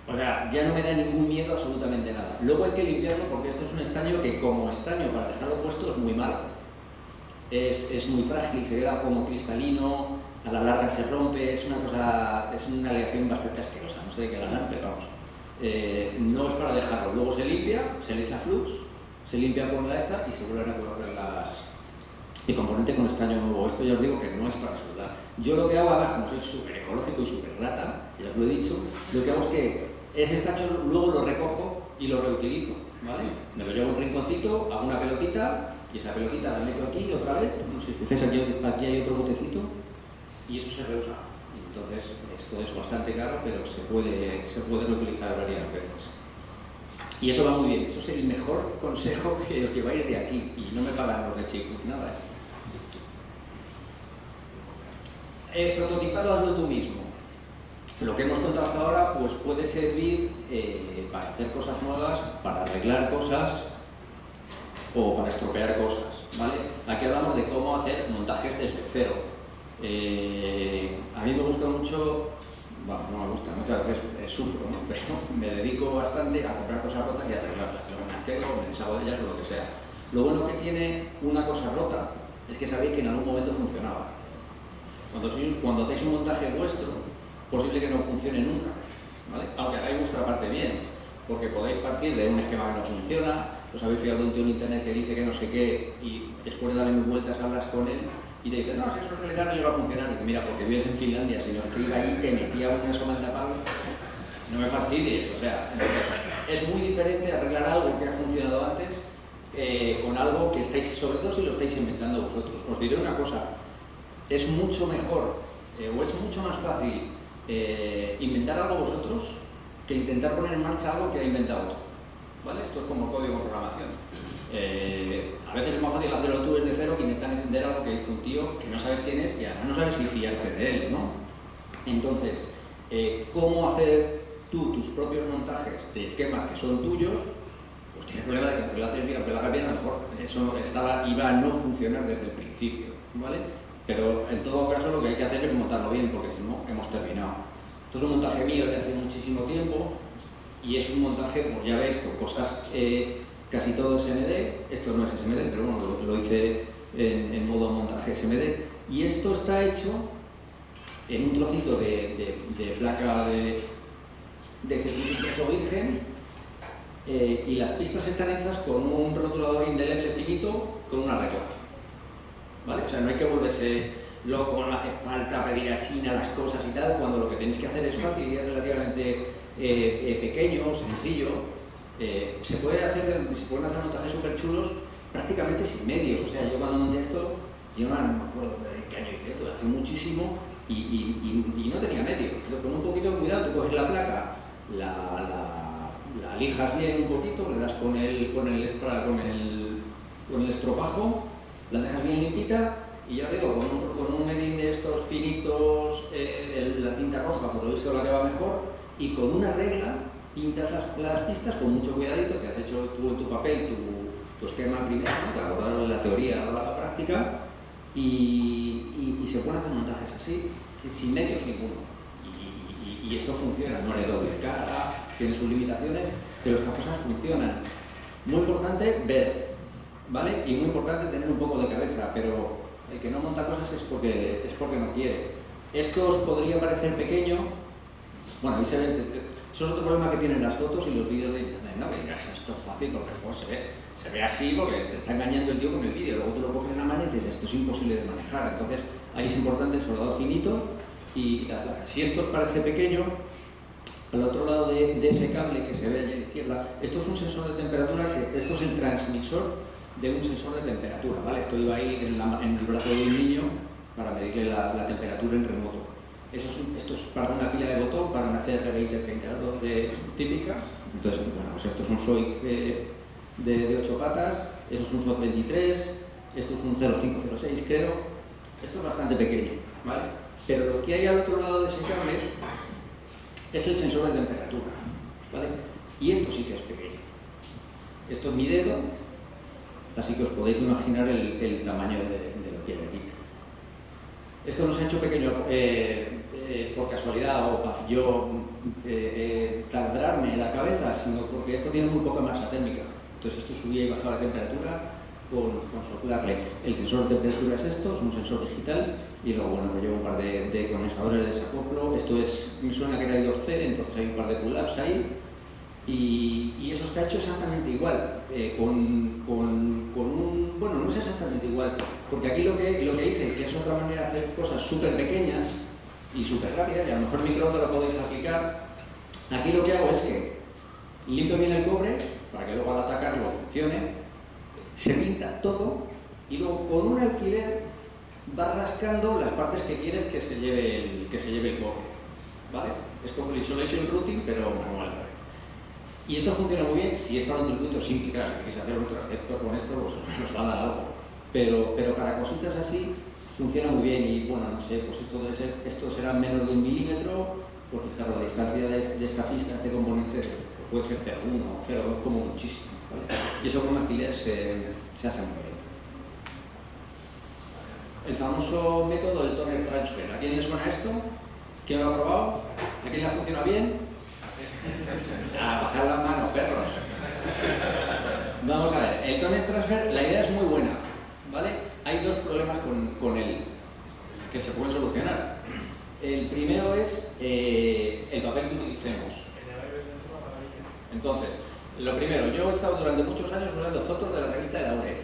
o sea, ya no me da ningún miedo absolutamente nada. Luego hay que limpiarlo porque esto es un estaño que como estaño para dejarlo puesto es muy malo. Es muy frágil, se queda como cristalino, a la larga se rompe, es una aleación bastante asquerosa, no sé de qué ganar, pero vamos. No es para dejarlo, luego se limpia, se le echa flux, se limpia con la esta y se vuelven a colocar el componente con estaño nuevo. Esto ya os digo que no es para soldar. Yo lo que hago ahora, como soy súper ecológico y súper rata, ya os lo he dicho, lo que hago es que ese estaño luego lo recojo y lo reutilizo, ¿vale? Me lo llevo a un rinconcito, hago una pelotita y esa pelotita la meto aquí otra vez, no sé si fijáis aquí hay otro botecito y eso se reusa. Entonces esto es bastante caro, pero se puede reutilizar varias veces. Y eso va muy bien, eso es el mejor consejo que os lleváis de aquí y no me pagan los de Chip Wick, nada. Prototipado, hazlo tú mismo. Lo que hemos contado hasta ahora pues puede servir para hacer cosas nuevas, para arreglar cosas o para estropear cosas, ¿vale? Aquí hablamos de cómo hacer montajes desde cero. A mí me gusta mucho bueno, no me gusta, muchas veces sufro, ¿no? Pero me dedico bastante a comprar cosas rotas y a arreglarlas. Luego me quedo, me deshago de ellas o lo que sea. Lo bueno que tiene una cosa rota es que sabéis que en algún momento funcionaba. Cuando hacéis un montaje vuestro, posible que no funcione nunca, ¿vale? Aunque hagáis vuestra parte bien, porque podéis partir de un esquema que no funciona, os habéis fijado de un tío en internet que dice que no sé qué, y después de darle mil vueltas hablas con él y te dice, no, si eso en realidad no llega a funcionar. Y dice, mira, porque vives en Finlandia, si no es que iba ahí te metía una soma de palo, no me fastidies. O sea, entonces, es muy diferente arreglar algo que ha funcionado antes con algo que estáis, sobre todo si lo estáis inventando vosotros. Os diré una cosa, es mucho mejor o es mucho más fácil inventar algo vosotros que intentar poner en marcha algo que ha inventado otro, ¿vale? Esto es como código de programación. A veces es más fácil hacerlo tú desde cero que intentar entender algo que hizo un tío que no sabes quién es y además no sabes si fiarte de él, ¿no? Entonces, ¿cómo hacer tú tus propios montajes de esquemas que son tuyos? Pues tiene el problema de que aunque lo haces bien, aunque lo hagas bien, a lo mejor eso iba a no funcionar desde el principio, ¿vale? Pero en todo caso lo que hay que hacer es montarlo bien, porque si no, hemos terminado. Esto es un montaje mío de hace muchísimo tiempo y es un montaje, pues ya veis, con cosas casi todo SMD. Esto no es SMD, pero bueno, lo hice en modo montaje SMD. Y esto está hecho en un trocito de placa de circuito virgen y las pistas están hechas con un rotulador indeleble finito con una regla. ¿Vale? O sea, no hay que volverse loco, no hace falta pedir a China las cosas y tal, cuando lo que tenéis que hacer es fácil y es relativamente pequeño, sencillo. Se pueden hacer montajes súper chulos prácticamente sin medios. O sea, yo cuando monté esto, yo no me acuerdo de qué año hice esto, hace muchísimo y no tenía medios. Con un poquito de cuidado, tú coges la placa, la lijas bien un poquito, le das con el estropajo, la dejas bien limpita y ya os digo, con un medín de estos finitos, la tinta roja, por lo visto la que va mejor, y con una regla pintas las pistas con mucho cuidadito, que has hecho tú en tu papel tu esquema primero, ¿no? Te acordaron la teoría, ahora la práctica, y se pueden hacer montajes así, sin medios ninguno. Y esto funciona, no le doble cara, tiene sus limitaciones, pero estas cosas funcionan. Muy importante ver, ¿vale? Y muy importante tener un poco de cabeza, pero el que no monta cosas es porque no quiere. Esto os podría parecer pequeño, bueno, ahí se ve, eso es otro problema que tienen las fotos y los vídeos de internet, ¿no? Que digas, esto es fácil porque el se ve así porque te está engañando el tío con el vídeo, luego tú lo coges en la mano y dices, esto es imposible de manejar. Entonces ahí es importante el soldado finito y la placa. Si esto os parece pequeño, al otro lado de ese cable que se ve allí a la izquierda, esto es un sensor de temperatura, esto es el transmisor de un sensor de temperatura, ¿vale? Esto iba ahí en el brazo de un niño para medirle la temperatura en remoto. Esto es para una pila de botón, para una CR2032 típica. Entonces, bueno, pues esto es un SOIC de 8 patas, esto es un SOIC 23, esto es un 0506 creo. Esto es bastante pequeño, ¿vale? Pero lo que hay al otro lado de ese cable es el sensor de temperatura, ¿vale? Y esto sí que es pequeño. Esto es mi dedo, así que os podéis imaginar el tamaño de lo que hay aquí. Esto no se ha hecho pequeño por casualidad o para yo taladrarme la cabeza, sino porque esto tiene muy poca masa térmica. Entonces esto subía y bajaba la temperatura con soplarle. El sensor de temperatura es esto, es un sensor digital, y luego bueno, me llevo un par de condensadores de desacoplo. Esto me suena que era I2C, entonces hay un par de pull-ups ahí. Y eso está hecho exactamente igual, bueno, no es exactamente igual, porque aquí lo que hice, que es otra manera de hacer cosas súper pequeñas y súper rápidas, y a lo mejor microondas lo podéis aplicar. Aquí lo que hago es que limpio bien el cobre, para que luego al atacarlo funcione, se pinta todo, y luego con un alfiler vas rascando las partes que quieres que se lleve el cobre, ¿vale? Es como el isolation routing, pero manual. Y esto funciona muy bien si es para un circuito simple, claro, si queréis hacer un transceptor con esto, pues nos va a dar algo. Pero para cositas así funciona muy bien y bueno, no sé, pues esto será menos de 1 milímetro, pues fijaros, la distancia de esta pista, este componente, puede ser 0,1 o 0,2 como muchísimo, ¿vale? Y eso con alfiler se hace muy bien. El famoso método del toner transfer, ¿a quién le suena esto? ¿Quién lo ha probado? ¿A quién le funciona bien? A bajar las manos, perros. Vamos a ver, el toner transfer, la idea es muy buena, ¿vale? Hay dos problemas con él que se pueden solucionar. El primero es el papel que utilicemos. Entonces, lo primero, yo he estado durante muchos años usando fotos de la revista de Laure,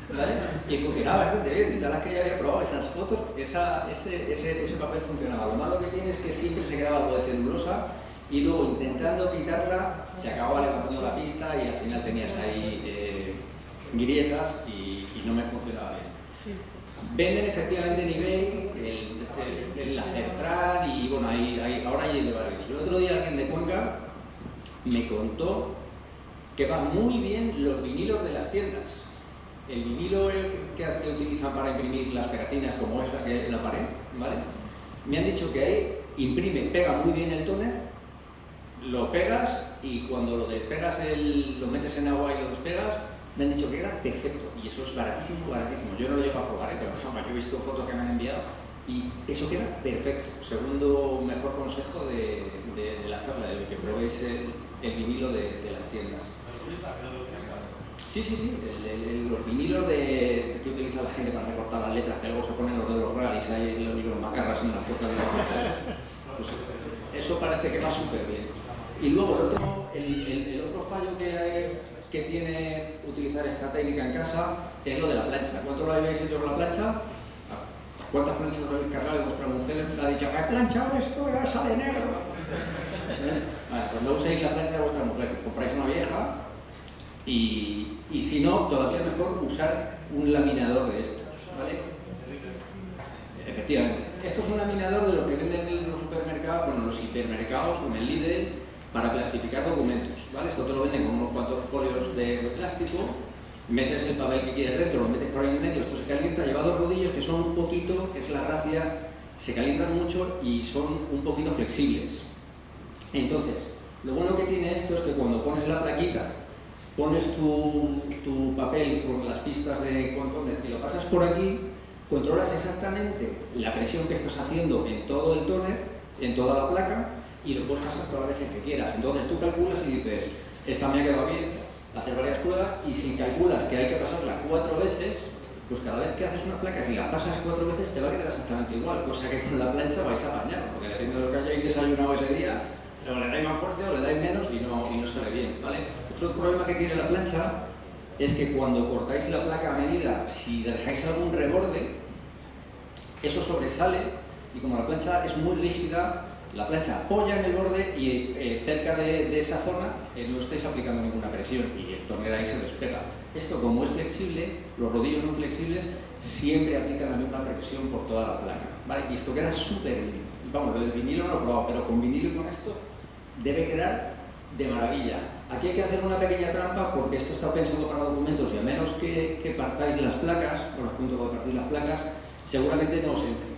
¿vale? Y funcionaba bastante bien, de las que ya había probado esas fotos, ese papel funcionaba. Lo malo que tiene es que siempre se quedaba algo de celulosa y luego intentando quitarla se acababa levantando la pista y al final tenías ahí grietas y no me funcionaba bien. Venden efectivamente en eBay el Acertran y bueno, ahora hay el de varios. El otro día alguien de Cuenca me contó que van muy bien los vinilos de las tiendas. El vinilo que utilizan para imprimir las pegatinas como esta que hay en la pared, ¿vale? Me han dicho que ahí imprime, pega muy bien el tóner, lo pegas y cuando lo despegas, lo metes en agua y lo despegas, me han dicho que era perfecto y eso es baratísimo, baratísimo. Yo no lo llevo a probar, pero yo he visto fotos que me han enviado y eso queda perfecto. Segundo mejor consejo de la charla, de que probéis el vinilo de las tiendas. Sí, los vinilos que utiliza la gente para recortar las letras, que luego se ponen los de los rallies, ahí los macarras en las puertas de la casa. Pues eso parece que va súper bien. Y luego el otro fallo que tiene utilizar esta técnica en casa es lo de la plancha. ¿Cuánto lo habéis hecho con la plancha? ¿Cuántas planchas lo habéis cargado y vuestra mujer ha dicho que he planchado esto y ahora sale negro? Vale, pues no uséis la plancha de vuestra mujer, compráis una vieja y si no, todavía es mejor usar un laminador de estos, ¿vale? Efectivamente. Esto es un laminador de los que venden en los supermercados, bueno, los hipermercados o en el Lidl para plastificar documentos, ¿vale? Esto te lo venden con unos cuantos folios de plástico, metes el papel que quieres dentro, lo metes por ahí en medio, esto se calienta, lleva dos rodillos que son un poquito, es la gracia, se calientan mucho y son un poquito flexibles. Entonces, lo bueno que tiene esto es que cuando pones la plaquita, pones tu papel con las pistas de contorno y lo pasas por aquí, controlas exactamente la presión que estás haciendo en todo el tóner, en toda la placa, y lo puedes pasar todas las veces que quieras. Entonces tú calculas y dices, esta me ha quedado bien, hacer varias pruebas, y si calculas que hay que pasarla 4 veces, pues cada vez que haces una placa, si la pasas 4 veces, te va a quedar exactamente igual, cosa que con la plancha vais a apañar, porque depende de lo que hayáis desayunado ese día, o le dais más fuerte o le dais menos y no sale bien, ¿vale? Otro problema que tiene la plancha es que cuando cortáis la placa a medida, si dejáis algún reborde, eso sobresale y como la plancha es muy rígida, la plancha apoya en el borde y cerca de esa zona no estáis aplicando ninguna presión y el tóner ahí se despega. Esto, como es flexible, los rodillos no flexibles siempre aplican la misma presión por toda la placa, ¿vale? Y esto queda súper bien. Vamos, lo del vinilo no lo he probado, pero con vinilo y con esto debe quedar de maravilla. Aquí hay que hacer una pequeña trampa porque esto está pensado para documentos y a menos que partáis las placas, por los puntos de partir las placas, seguramente no os entre.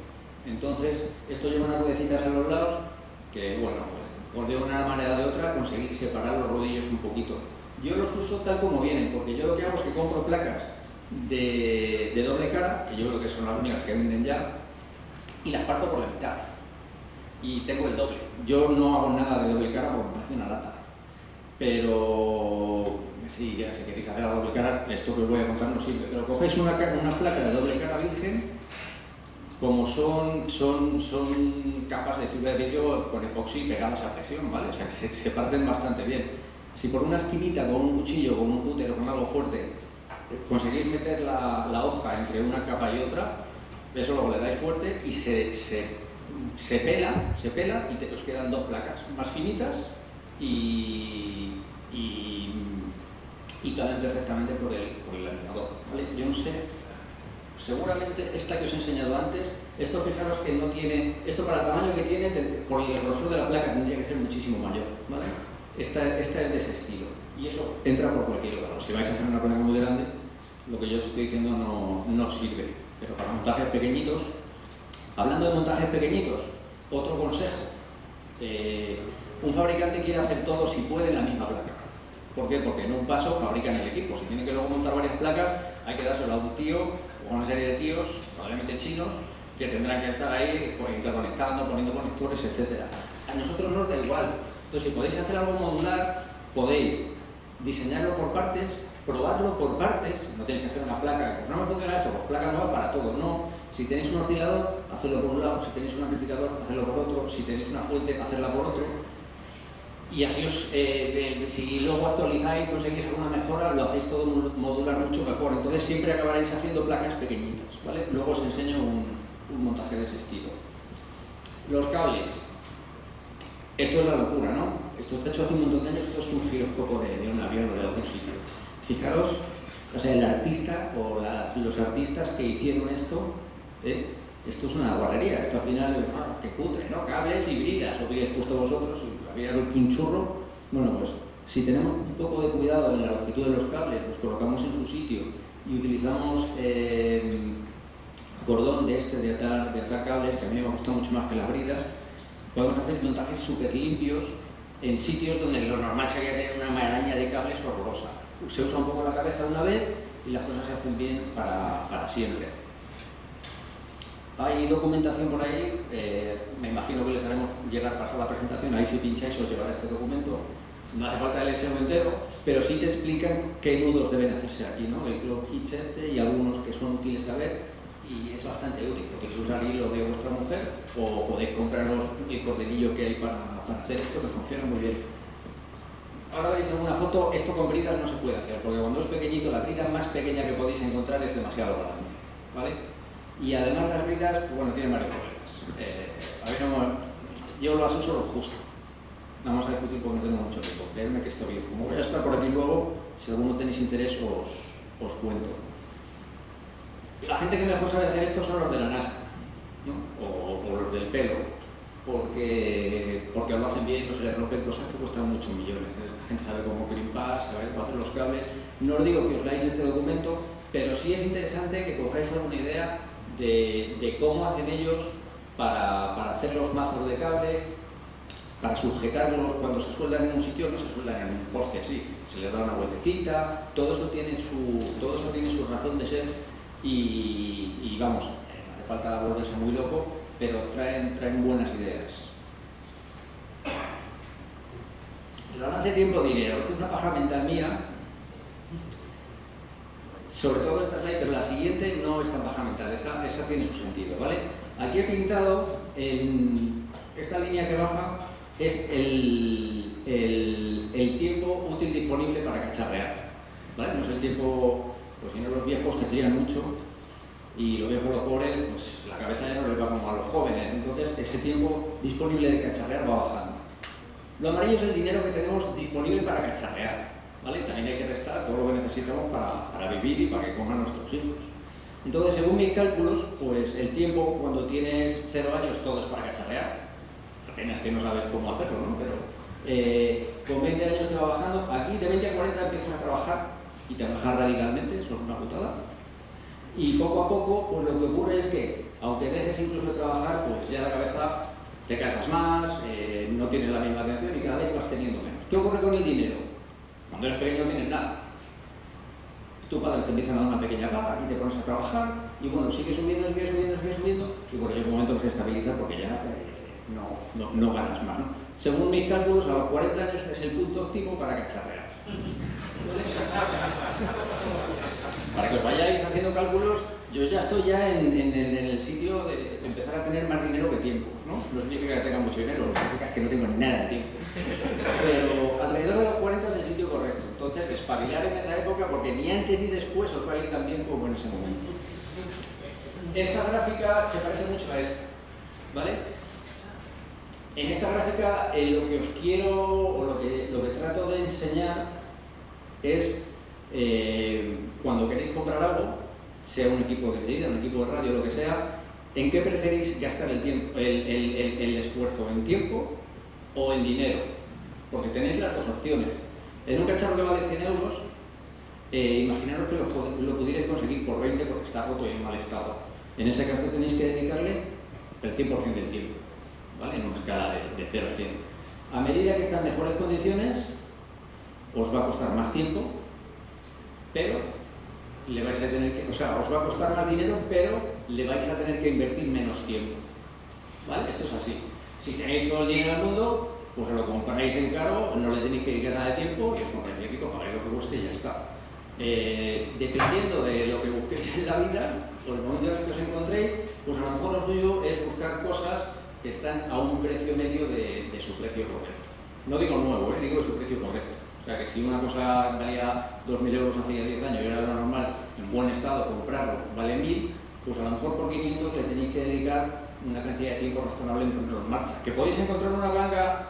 Entonces, esto lleva unas ruedecitas a los lados que, bueno, pues de una manera o de otra conseguís separar los rodillos un poquito. Yo los uso tal como vienen, porque yo lo que hago es que compro placas de doble cara, que yo creo que son las únicas que venden ya, y las parto por la mitad. Y tengo el doble. Yo no hago nada de doble cara porque me hace una lata. Pero si queréis hacer la doble cara, esto que os voy a contar no sirve. Pero cogéis una placa de doble cara virgen, como son capas de fibra de vidrio con epoxi pegadas a presión, ¿vale? O sea, que se parten bastante bien. Si por una esquinita, con un cuchillo, con un cúter o con algo fuerte, conseguís meter la hoja entre una capa y otra, eso luego le dais fuerte y se pela y os quedan dos placas más finitas y caben perfectamente por el laminador, ¿vale? Yo no sé, seguramente esta que os he enseñado antes, esto fijaros que no tiene, esto para el tamaño que tiene, por el grosor de la placa tendría que ser muchísimo mayor, ¿vale? Esta es de ese estilo y eso entra por cualquier lado. Si vais a hacer una placa muy grande, lo que yo os estoy diciendo no sirve, pero para montajes pequeñitos. Hablando de montajes pequeñitos, otro consejo, un fabricante quiere hacer todo si puede en la misma placa. ¿Por qué? Porque en un paso fabrican el equipo. Si tiene que luego montar varias placas, hay que dárselo a un tío o a una serie de tíos, probablemente chinos, que tendrán que estar ahí pues, interconectando, poniendo conectores, etc. A nosotros nos da igual. Entonces, si podéis hacer algo modular, podéis diseñarlo por partes, probarlo por partes, no tenéis que hacer una placa, pues no me funciona esto, pues placa nueva para todo, no. Si tenéis un oscilador, hacedlo por un lado, si tenéis un amplificador, hacedlo por otro, si tenéis una fuente, hacedla por otro. Y así si luego actualizáis, conseguís alguna mejora, lo hacéis todo modular mucho mejor. Entonces siempre acabaréis haciendo placas pequeñitas, ¿vale? Luego os enseño un montaje de ese estilo. Los cables. Esto es la locura, ¿no? Esto está hecho hace un montón de años, esto es un giroscopo de un avión o de algún sitio. Fijaros, o sea, el artista o los artistas que hicieron esto, esto es una guarrería. Esto al final, qué cutre, ¿no? Cables y bridas, lo hubierais puesto vosotros, habría un churro. Bueno, pues si tenemos un poco de cuidado en la longitud de los cables, los colocamos en su sitio y utilizamos cordón de atar cables, que a mí me gusta mucho más que las bridas, podemos hacer montajes súper limpios en sitios donde lo normal sería tener una maraña de cables horrorosa. Se usa un poco la cabeza una vez y las cosas se hacen bien para siempre. Hay documentación por ahí, me imagino que les haremos llegar pasar la presentación, ahí si pincháis os llevará este documento. No hace falta leérselo entero, pero sí te explican qué nudos deben hacerse aquí, ¿no? El clock hitch y algunos que son útiles saber, y es bastante útil. Podéis usar hilo de vuestra mujer o podéis compraros el cordelillo que hay para hacer esto, que funciona muy bien. Ahora veis en una foto, esto con bridas no se puede hacer, porque cuando es pequeñito, la brida más pequeña que podéis encontrar es demasiado grande, ¿vale? Y además las bridas, pues bueno, tienen varios problemas. Yo lo asesoro justo. Vamos a discutir porque no tengo mucho tiempo. Creedme que esto bien. Como voy a estar por aquí luego, si alguno tenéis interés os cuento. La gente que mejor sabe hacer esto son los de la NASA, ¿no? o los del pelo, porque lo hacen bien, no se les rompen cosas que cuestan muchos millones. Esta gente sabe cómo crimpar, sabe cómo hacer los cables. No os digo que os leáis este documento, pero sí es interesante que cojáis alguna idea de cómo hacen ellos para hacer los mazos de cable, para sujetarlos cuando se sueldan en un sitio, no se sueldan en un poste así, se les da una vueltecita, todo eso tiene su razón de ser y vamos, hace falta volverse muy loco, pero traen buenas ideas. El balance tiempo-dinero, esto es una paja mental mía, sobre todo esta slide, pero la siguiente no es tan baja mental, esa tiene su sentido, ¿vale? Aquí he pintado en esta línea que baja, es el tiempo útil disponible para cacharrear, ¿vale? No es el tiempo, pues si no los viejos tendrían mucho y los viejos, los pobres, pues la cabeza ya no les va como a los jóvenes, entonces ese tiempo disponible de cacharrear va bajando. Lo amarillo es el dinero que tenemos disponible para cacharrear, ¿vale? También hay que restar todo lo que necesitamos para vivir y para que coman nuestros hijos. Entonces, según mis cálculos, pues el tiempo cuando tienes 0 años todo es para cacharrear. Apenas que no sabes cómo hacerlo, ¿no? Pero con 20 años te va bajando. Aquí de 20 a 40 empiezas a trabajar y te bajas radicalmente, eso es una putada. Y poco a poco, pues lo que ocurre es que, aunque dejes incluso de trabajar, pues ya la cabeza te cansas más, no tienes la misma atención y cada vez vas teniendo menos. ¿Qué ocurre con el dinero? Cuando eres pequeño no tienes nada. Tus padres te empiezan a dar una pequeña paga y te pones a trabajar y bueno, sigue subiendo y bueno, llega un momento que se estabiliza porque ya no ganas más, ¿no? Según mis cálculos, a los 40 años es el punto óptimo para cacharrear. Para que os vayáis haciendo cálculos, yo ya estoy en el sitio de empezar a tener más dinero que tiempo, ¿no? No significa que tenga mucho dinero, lo que significa es que no tengo nada de tiempo. Pero alrededor de los 40 es el sitio correcto. Entonces, espabilar en esa época, porque ni antes ni después os va a ir tan bien como en ese momento. Esta gráfica se parece mucho a esta, ¿vale? En esta gráfica lo que os quiero, o lo que trato de enseñar es cuando queréis comprar algo, sea un equipo de medida, un equipo de radio, lo que sea, ¿en qué preferís gastar el tiempo, el esfuerzo? ¿En tiempo o en dinero? Porque tenéis las dos opciones. En un cacharro que vale 100 euros, imaginaros que lo pudierais conseguir por 20 porque está roto y en mal estado. En ese caso tenéis que dedicarle el 100% del tiempo, ¿vale? En una escala de 0 a 100. A medida que está en mejores condiciones, os va a costar más tiempo, pero le vais a tener que, o sea, os va a costar más dinero, pero le vais a tener que invertir menos tiempo. ¿Vale? Esto es así. Si tenéis todo el dinero del mundo, pues lo compráis en caro, no le tenéis que dedicar nada de tiempo y os compráis el equipo, pagáis lo que cueste y ya está. Dependiendo de lo que busquéis en la vida, o el momento en el que os encontréis, pues a lo mejor lo suyo es buscar cosas que están a un precio medio de su precio correcto. No digo nuevo, digo de su precio correcto. O sea que si una cosa valía 2.000 euros hace 10 años y era lo normal, en buen estado, comprarlo, vale 1.000, pues a lo mejor por 500 le tenéis que dedicar una cantidad de tiempo razonable en ponerlo en marcha. ¿Que podéis encontrar una blanca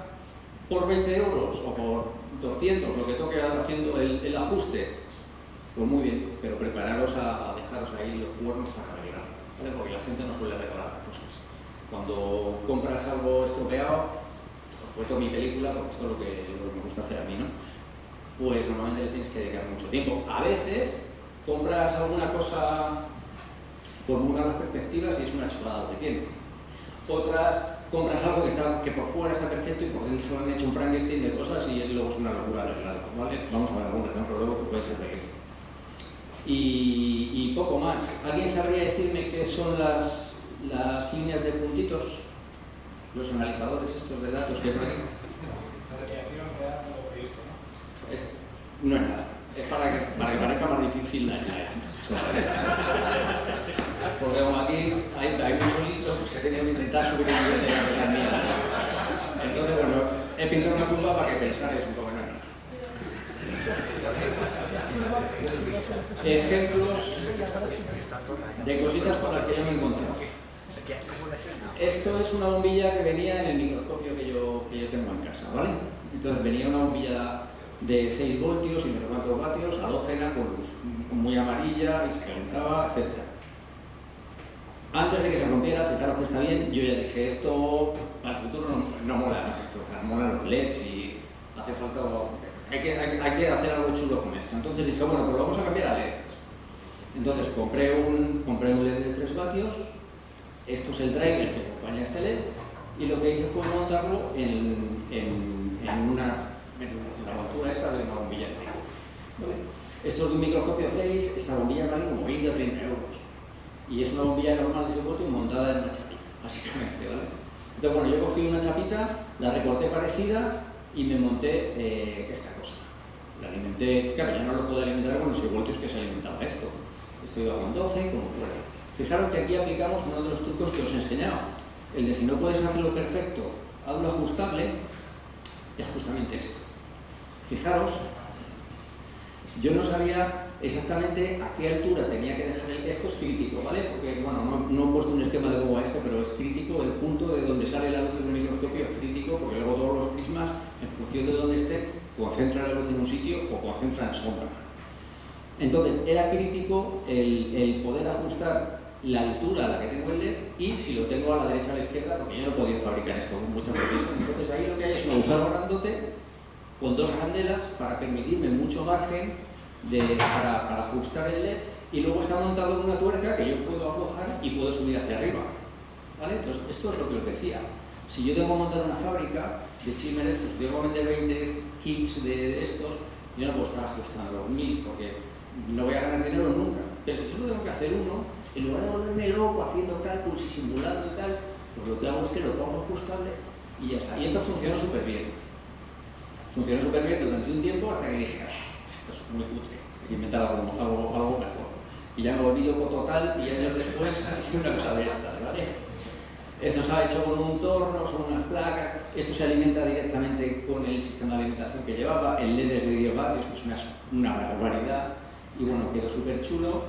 por 20 euros o por 200, lo que toque haciendo el ajuste? Pues muy bien, pero prepararos a dejaros ahí los cuernos para regalar, ¿vale? Porque la gente no suele regalar las cosas. Cuando compras algo estropeado, os cuento mi película, porque esto es lo que me gusta hacer a mí, ¿no? Pues normalmente le tienes que dedicar mucho tiempo. A veces compras alguna cosa con muy malas perspectivas y es una chulada lo que tiene. Otras compras algo que por fuera está perfecto y por dentro han hecho un Frankenstein de cosas y luego es una locura arreglado, ¿vale? Vamos a ver algún ejemplo luego que puede ser reír. Y poco más. ¿Alguien sabría decirme qué son las líneas de puntitos? Los analizadores estos de datos que hay por aquí. La definición real de lo previsto, ¿no? No es nada. Es para que parezca más difícil la idea. Porque como aquí hay mucho listo, pues se tiene que intentar subir el nivel de la mía. Entonces, bueno, he pintado una curva para que pensáis un poco en nada. Ejemplos de cositas con las que yo me he encontrado. Esto es una bombilla que venía en el microscopio que yo tengo en casa, ¿vale? Entonces venía una bombilla de 6 voltios y no sé cuántos vatios, halógena, con muy amarilla y se calentaba, etc. Antes de que se rompiera, fijaros que está bien, yo ya dije, esto para el futuro no mola más esto, molan los LEDs y hace falta, hay que hacer algo chulo con esto. Entonces dije, bueno, pues lo vamos a cambiar a LED. Entonces compré un LED de 3 vatios, esto es el driver que acompaña a este LED, y lo que hice fue montarlo en la montura esta de una bombilla entera. ¿Vale? Esto es de un microscopio 6, esta bombilla vale como 20 o 30 euros. Y es una bombilla normal de soporte montada en una chapita, básicamente, ¿vale? Entonces, bueno, yo cogí una chapita, la recorté parecida y me monté esta cosa. La alimenté, claro, ya no lo puedo alimentar con los 6 voltios que se alimentaba esto. Esto iba con 12 y como fuera. Fijaros que aquí aplicamos uno de los trucos que os he enseñado. El de si no puedes hacerlo perfecto, hazlo ajustable, es justamente esto. Fijaros, yo no sabía exactamente a qué altura tenía que dejar esto es crítico, ¿vale? Porque, bueno, no he puesto un esquema de cómo va esto, pero es crítico, el punto de donde sale la luz en un microscopio es crítico, porque luego todos los prismas, en función de dónde estén, concentran la luz en un sitio o concentran sombra. Entonces, era crítico el poder ajustar la altura a la que tengo el LED y si lo tengo a la derecha o a la izquierda, porque yo no podía fabricar esto con mucha precisión. Entonces, ahí lo que hay es un agujero grandote con 2 candelas para permitirme mucho margen para ajustar el LED, y luego está montado con una tuerca que yo puedo aflojar y puedo subir hacia arriba, ¿vale? Entonces, esto es lo que os decía. Si yo tengo que montar una fábrica de chimeneas, si tengo que vender 20 kits de estos, yo no puedo estar ajustando los 1000 porque no voy a ganar dinero nunca. Pero si solo tengo que hacer uno, en lugar de volverme loco haciendo cálculos y simulando y tal, pues lo que hago es que lo pongo ajustable y ya está. Y esto funcionó súper bien. Funcionó súper bien durante un tiempo hasta que dije, esto es muy cutre, hay que inventar algo mejor. Y ya me volví loco total y años después hice una cosa de estas, ¿vale? Esto se ha hecho con un torno, son unas placas, esto se alimenta directamente con el sistema de alimentación que llevaba, el LED es de 10 vatios, que es una barbaridad, y bueno, quedó súper chulo.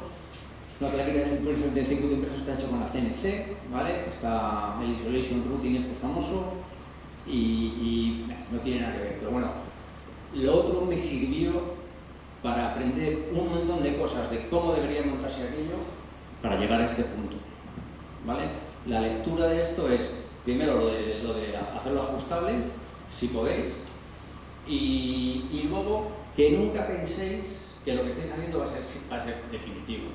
La plaquita de circuito impreso está hecho con la CNC, ¿vale? Está el Isolation Routing este famoso, y no tiene nada que ver, pero bueno, lo otro me sirvió para aprender un montón de cosas de cómo debería montarse aquello para llegar a este punto, ¿vale? La lectura de esto es, primero lo de hacerlo ajustable, si podéis, y luego que nunca penséis que lo que estáis haciendo va a ser definitivo,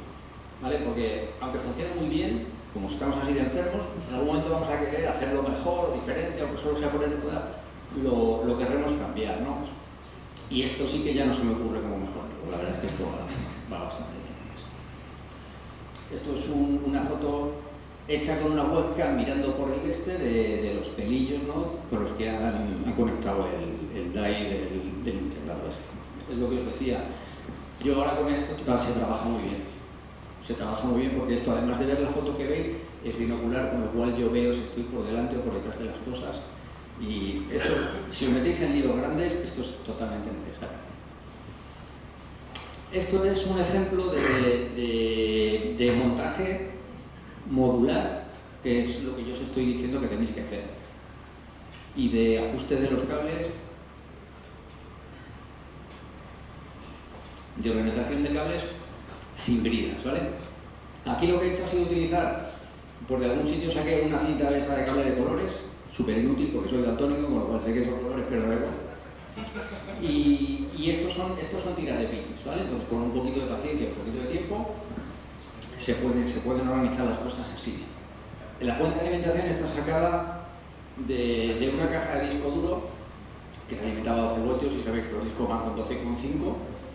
¿vale? Porque aunque funcione muy bien, como estamos así de enfermos, en algún momento vamos a querer hacerlo mejor, diferente, aunque solo sea por edad, lo querremos cambiar, ¿no? Y esto sí que ya no se me ocurre como mejor, la verdad es que esto va bastante bien. Esto es una foto hecha con una webcam mirando por el de los pelillos, ¿no?, con los que han conectado el DAI del integrado. Es lo que os decía. Yo ahora con esto se trabaja muy bien. Se trabaja muy bien porque esto, además de ver la foto que veis, es binocular, con lo cual yo veo si estoy por delante o por detrás de las cosas. Y esto, si os metéis en líos grandes, esto es totalmente necesario. Esto es un ejemplo de montaje modular, que es lo que yo os estoy diciendo que tenéis que hacer. Y de ajuste de los cables, de organización de cables sin bridas, ¿vale? Aquí lo que he hecho ha sido utilizar, por de algún sitio saqué una cinta de esa de cable de colores, súper inútil porque soy daltónico, con lo cual sé que son colores, pero da igual. Y estos son tiras de pins, ¿vale? Entonces, con un poquito de paciencia y un poquito de tiempo, se pueden organizar las cosas así. La fuente de alimentación está sacada de una caja de disco duro que se alimentaba a 12 voltios, y sabéis que los discos van con 12,5,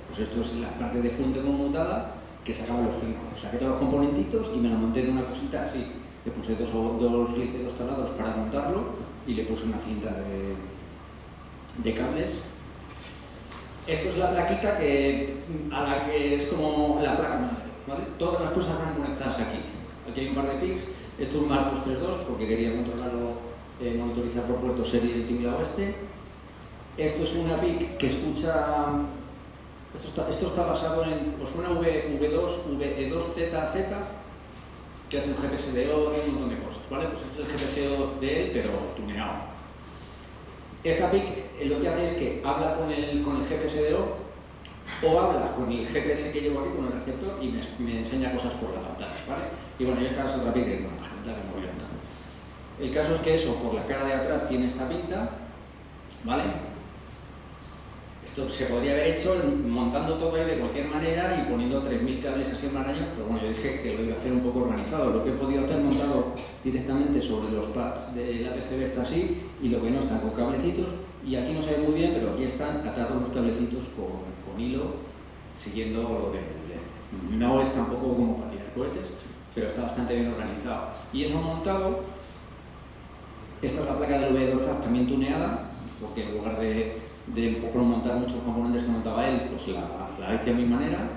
pues esto es la parte de fuente conmutada que sacaba los 5. Saqué todos los componentitos y me lo monté en una cosita así. Le puse dos liceos talados para montarlo y le puse una cinta de cables. Esto es la plaquita a la que es como la placa madre, ¿vale? Todas las cosas van conectadas aquí. Aquí hay un par de pins. Esto es un más 232 porque quería controlarlo, monitorizar por puerto serie del tinglado este. Esto es una PIC que escucha. Esto está basado en. ¿Os suena VE2ZZ? Que hace un GPSDO y un montón de cosas, ¿vale? Pues este es el GPSDO de él, pero tuneado. Esta PIC lo que hace es que habla con el GPSDO o habla con el GPS que llevo aquí, con el receptor, y me enseña cosas por la pantalla, ¿vale? Y bueno, y esta es otra PIC de una página que me voy a montar. El caso es que eso, por la cara de atrás tiene esta pinta, ¿vale? Esto se podría haber hecho montando todo ahí de cualquier manera y poniendo 3.000 cables así en maraña, pero bueno, yo dije que lo iba a hacer un poco organizado. Lo que he podido hacer montado directamente sobre los pads de la PCB está así, y lo que no está con cablecitos, y aquí no se ve muy bien, pero aquí están atados los cablecitos con hilo, siguiendo lo de este. No es tampoco como para tirar cohetes, pero está bastante bien organizado. Y hemos montado, esta es la placa del VE2 también tuneada, porque en lugar de montar muchos componentes que montaba él, pues la hice a mi manera.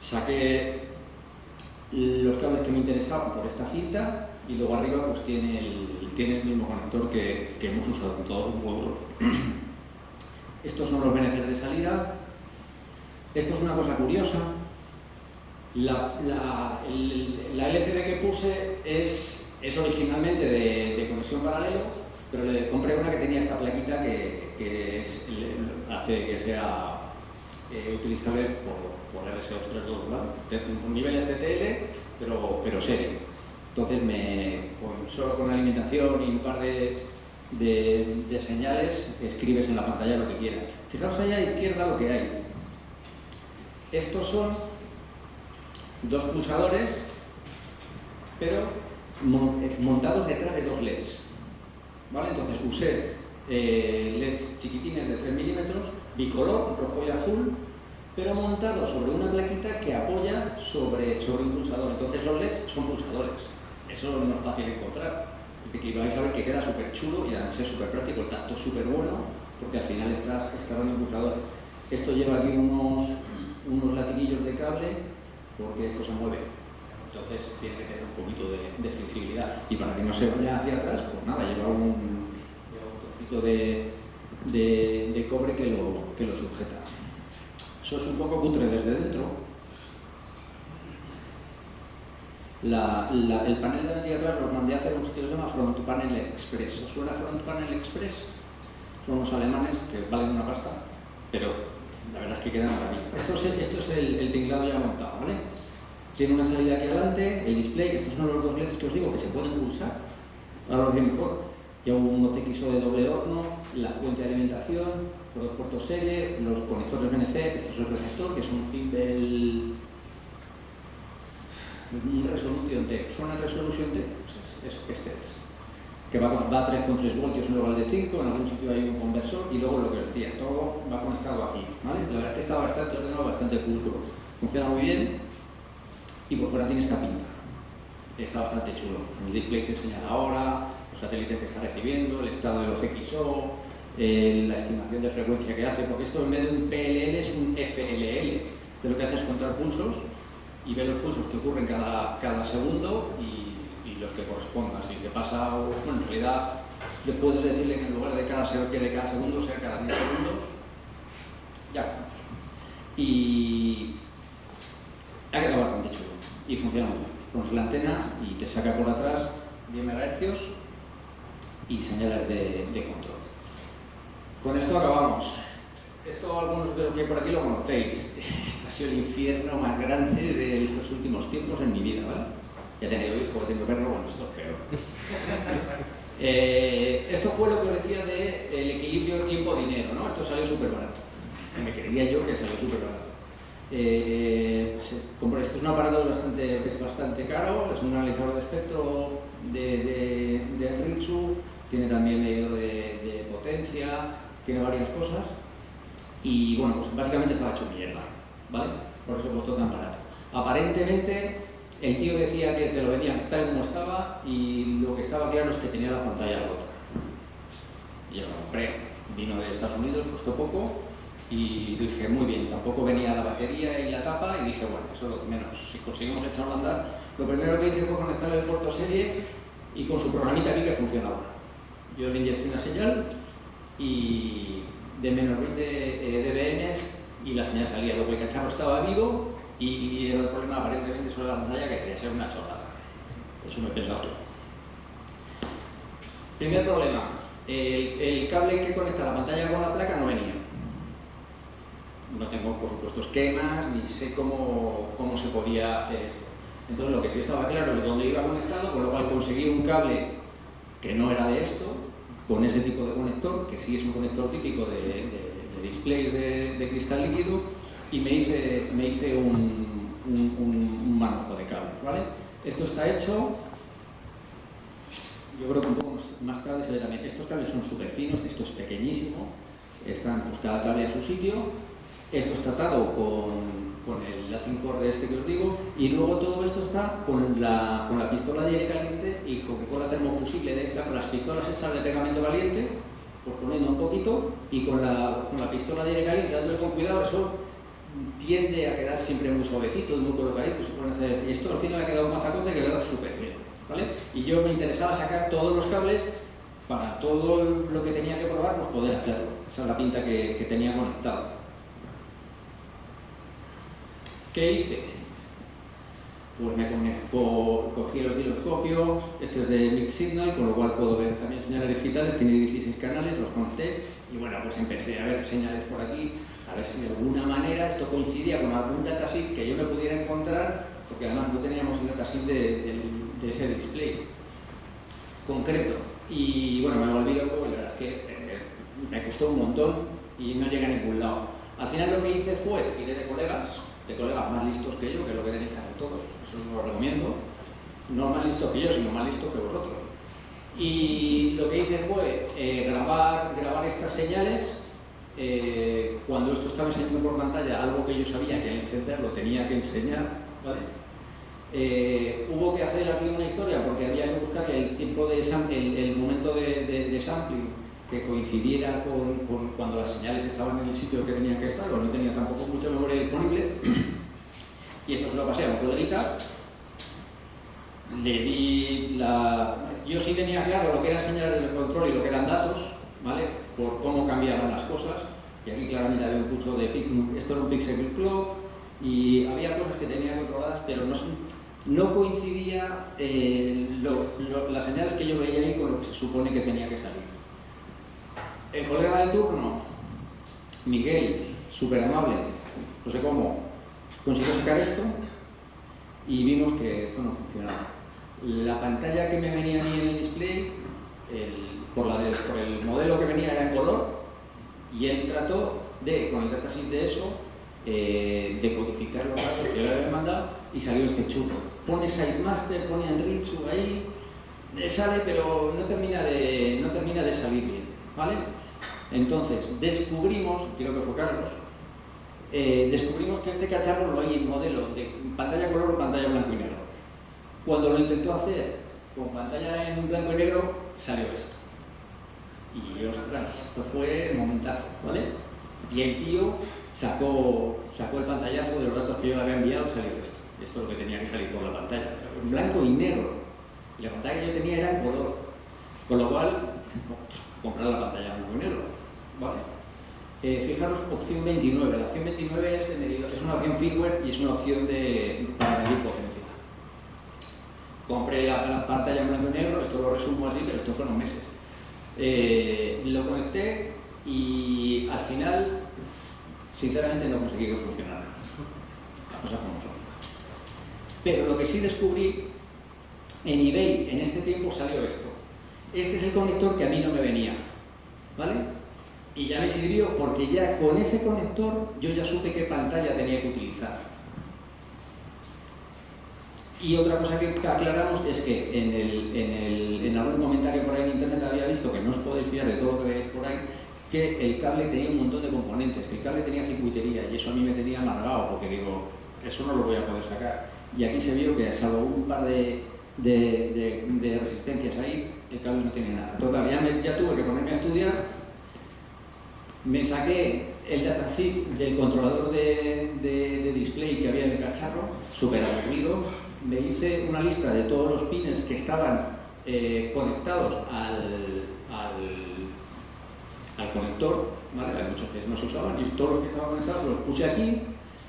Saqué los cables que me interesaban por esta cinta, y luego arriba pues tiene el mismo conector que hemos usado en todos los módulos. Estos son los BNCs de salida. Esto es una cosa curiosa. La LCD que puse es originalmente de conexión paralelo, pero le compré una que tenía esta plaquita que hace que sea utilizable por RS232, ¿vale? Niveles de TL, pero serio. Entonces, solo con alimentación y un par de señales, escribes en la pantalla lo que quieras. Fijaos allá a la izquierda lo que hay. Estos son dos pulsadores, pero montados detrás de dos LEDs. ¿Vale? Entonces usé LEDs chiquitines de 3 milímetros, bicolor, rojo y azul, pero montados sobre una plaquita que apoya sobre un pulsador. Entonces los LEDs son pulsadores. Eso no es fácil de encontrar. Y vais a ver que queda súper chulo y además es súper práctico, el tacto es súper bueno, porque al final estás dando pulsadores. Esto lleva aquí unos latiguillos de cable, porque esto se mueve. Entonces tiene que tener un poquito de flexibilidad, y para que no se vaya hacia atrás, pues nada, lleva un trocito de cobre que lo sujeta. Eso es un poco cutre desde dentro. El panel de aquí atrás los mandé a hacer un sitio que se llama Front Panel Express. ¿Os suena Front Panel Express? Son unos alemanes que valen una pasta, pero la verdad es que quedan maravillosos. Esto es el tinglado ya montado, ¿vale? Tiene una salida aquí adelante, el display, que estos son los dos LEDs que os digo que se pueden pulsar. Ahora os digo mejor. Llevo un 12XO de doble horno, la fuente de alimentación, los dos puertos serie, los conectores BNC, este es el receptor, que es un Pimbel, un Resolution T. ¿Suena el Resolution T? Pues este es. Que va a 3,3 voltios en lugar de 5, en algún sitio hay un conversor, y luego lo que os decía, todo va conectado aquí, ¿vale? La verdad es que está bastante ordenado, bastante pulcro. Funciona muy bien. y por fuera tiene esta pinta. Está bastante chulo. El display te enseña la hora, los satélites que está recibiendo, el estado de los XO, la estimación de frecuencia que hace, porque esto en vez de un PLL es un FLL. Esto lo que hace es contar pulsos y ver los pulsos que ocurren cada segundo y los que correspondan. Si se pasa, bueno, en realidad le puedes decirle que en lugar de cada segundo sea cada 10 segundos. Ya. Y ha quedado bastante chulo y funciona muy bien. Pones la antena y te saca por atrás 10 MHz y señales de control. Con esto acabamos. Esto algunos de los que hay por aquí lo conocéis. Este ha sido el infierno más grande de los últimos tiempos en mi vida, ¿vale? Ya he tenido hijo, he tenido perro, bueno, esto es peor. Esto fue lo que os decía del equilibrio tiempo-dinero, ¿no? Esto salió súper barato. Me creía yo que salió súper barato. Esto es un aparato que es bastante caro, es un analizador de espectro de Anritsu, tiene también medidor de potencia, tiene varias cosas y bueno, pues básicamente estaba hecho mierda, ¿vale? Por eso costó tan barato. Aparentemente el tío decía que te lo vendían tal como estaba y lo que estaba claro es que tenía la pantalla rota. Y yo lo compré, vino de Estados Unidos, costó poco. Y dije, muy bien, tampoco venía la batería y la tapa y dije, bueno, eso es lo que menos, si conseguimos echarlo a andar. Lo primero que hice fue conectarle el puerto serie y con su programita vi que funcionaba. Yo le inyecté una señal y de menos 20 dBm y la señal salía. Luego el cacharro estaba vivo y era el problema aparentemente sobre la pantalla que quería ser una chorrada. Eso me he pensado yo. Primer problema, el cable que conecta la pantalla con la placa no venía. No tengo, por supuesto, esquemas, ni sé cómo se podía hacer esto. Entonces, lo que sí estaba claro es dónde iba conectado, con lo cual conseguí un cable que no era de esto, con ese tipo de conector, que sí es un conector típico de display de cristal líquido, y me hice un manojo de cables, ¿vale? Esto está hecho, yo creo que un poco más cable se ve también. Estos cables son súper finos, esto es pequeñísimo, están pues cada cable a su sitio. Esto está atado con el lacing cord este que os digo y luego todo esto está con la pistola de aire caliente y con la termofusible de esta, con las pistolas esas de pegamento caliente, pues poniendo un poquito y con la pistola de aire caliente dándole con cuidado, eso tiende a quedar siempre muy suavecito y muy colocadito. Y esto al final ha quedado un mazacote que ha quedado súper bien, ¿vale? Y yo me interesaba sacar todos los cables para todo lo que tenía que probar, pues poder hacerlo. Esa es la pinta que tenía conectado. ¿Qué hice? Pues cogí el osciloscopio, este es de Mix Signal, con lo cual puedo ver también señales digitales, tiene 16 canales, los conecté y bueno, pues empecé a ver señales por aquí, a ver si de alguna manera esto coincidía con algún datasheet que yo me pudiera encontrar, porque además no teníamos el datasheet de ese display concreto. Y bueno, me volví loco y la verdad es que me costó un montón y no llegué a ningún lado. Al final lo que hice fue, tiré de colegas más listos que yo, que es lo que tenéis que hacer todos, eso os lo recomiendo, no más listos que yo, sino más listos que vosotros. Y lo que hice fue grabar estas señales, cuando esto estaba enseñando por pantalla, algo que yo sabía que al encenderlo tenía que enseñar, ¿vale? Hubo que hacer aquí una historia porque había que buscar el tiempo de el momento de sampling que coincidiera con cuando las señales estaban en el sitio que tenían que estar, o no tenía tampoco mucha memoria disponible. Y esto se lo pasé a un coleguita, le di yo sí tenía claro lo que era señales de control y lo que eran datos, ¿vale? Por cómo cambiaban las cosas, y aquí claramente había un pulso de esto era un pixel clock, y había cosas que tenía controladas, pero no coincidía las señales que yo veía ahí con lo que se supone que tenía que salir. El colega de turno, Miguel, súper amable, no sé cómo, consiguió sacar esto y vimos que esto no funcionaba. La pantalla que me venía a mí en el display, por el modelo que venía era en color y él trató con el datasheet de eso, de codificar los datos que yo le había mandado y salió este churro. Pone SideMaster, pone Anritsu ahí, sale pero no termina de salir bien, ¿vale? Entonces descubrimos, creo que fue Carlos, descubrimos que este cacharro lo hay en modelo de pantalla color o pantalla blanco y negro. Cuando lo intentó hacer con pantalla en blanco y negro, salió esto. Y ostras, esto fue momentazo, ¿vale? Y el tío sacó el pantallazo de los datos que yo le había enviado, salió esto. Esto es lo que tenía que salir por la pantalla, en blanco y negro. Y la pantalla que yo tenía era en color. Con lo cual, comprar la pantalla en blanco y negro, ¿vale? Fijaros, opción 29. La opción 29 es de medidor, es una opción firmware y es una opción para medir potencia. Compré la pantalla en blanco y negro, esto lo resumo así, pero esto fueron meses. Lo conecté y al final, sinceramente, no conseguí que funcionara. Las cosas como son. Pero lo que sí descubrí, en eBay en este tiempo salió esto. Este es el conector que a mí no me venía, ¿vale? Y ya me sirvió porque ya con ese conector yo ya supe qué pantalla tenía que utilizar. Y otra cosa que aclaramos es que en algún comentario por ahí en internet había visto, que no os podéis fiar de todo lo que veis por ahí, que el cable tenía un montón de componentes, que el cable tenía circuitería y eso a mí me tenía amargado porque digo, eso no lo voy a poder sacar. Y aquí se vio que salvo un par de resistencias ahí, el cable no tiene nada. Total, ya tuve que ponerme a estudiar, me saqué el datasheet del controlador de display que había en el cacharro, súper aburrido, me hice una lista de todos los pines que estaban conectados al conector, ¿vale? Hay muchos que no se usaban y todos los que estaban conectados los puse aquí,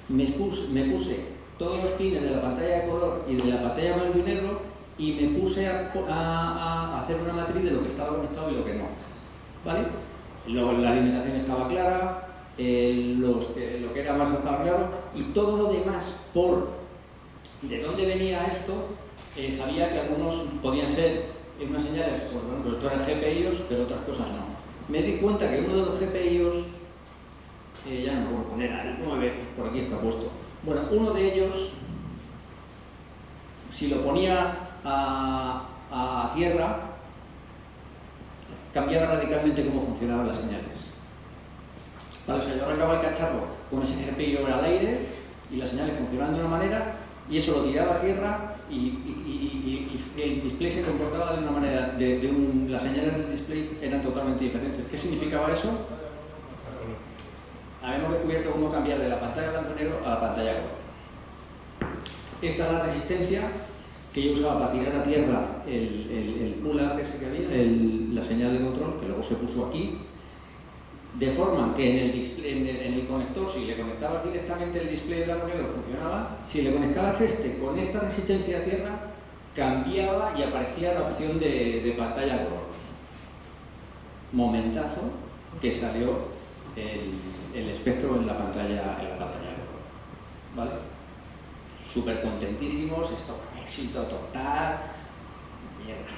me puse todos los pines de la pantalla de color y de la pantalla blanco y negro y me puse a hacer una matriz de lo que estaba conectado y lo que no, ¿vale? La alimentación estaba clara, lo que era más estaba claro y todo lo demás de dónde venía esto, sabía que algunos podían ser unas señales, pues bueno, esto eran GPIOs, pero otras cosas no. Me di cuenta que uno de los GPIOs, ya no lo puedo poner, el 9, por aquí está puesto. Bueno, uno de ellos, si lo ponía a tierra, cambiaba radicalmente cómo funcionaban las señales. Vale, o sea, yo arrancaba el cacharro con ese GPIO al aire y las señales funcionaban de una manera y eso lo tiraba a tierra y el display se comportaba de una manera, las señales del display eran totalmente diferentes. ¿Qué significaba eso? Habíamos descubierto cómo cambiar de la pantalla blanco y negro a la pantalla color. Esta es la resistencia que yo usaba para tirar a tierra el pull-up ese que había, la señal de control, que luego se puso aquí, de forma que en el conector, si le conectabas directamente el display blanco y negro, funcionaba. Si le conectabas con esta resistencia a tierra, cambiaba y aparecía la opción de pantalla color. Momentazo que salió el espectro en la pantalla color, ¿vale? Súper contentísimos, esto éxito total, mierda.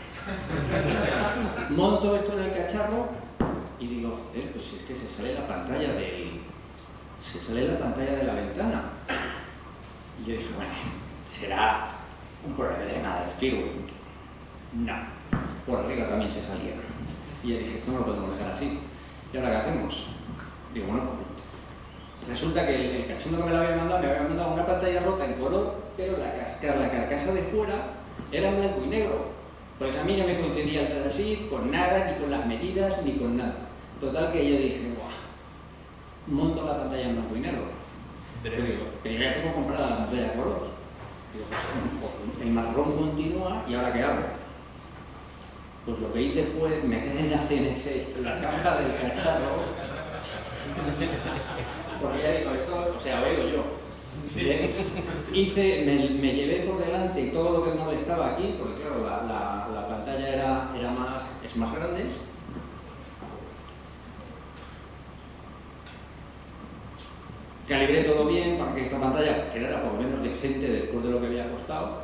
Monto esto en el cacharro y digo, joder, pues es que se sale la pantalla de la ventana. Y yo dije, bueno, será un problema del firmware. No, por arriba también se salía. Y yo dije, esto no lo podemos dejar así. ¿Y ahora qué hacemos? Digo, bueno, resulta que el cachondo que me había mandado una pantalla rota en color, pero la carcasa de fuera era en blanco y negro. Pues a mí no me coincidía el datasheet con nada, ni con las medidas, ni con nada. Total que yo dije, ¡buah! Monto la pantalla en blanco y negro. Pero digo, pero ya tengo comprada la pantalla de color. Digo, pues el marrón continúa y ¿ahora qué hago? Pues lo que hice fue meter en la CNC la caja del cacharro. Porque ya digo, esto, o sea, oigo yo. Me llevé por delante todo lo que me molestaba aquí, porque claro, la pantalla es más grande. Calibré todo bien para que esta pantalla quedara por lo menos decente después de lo que había costado.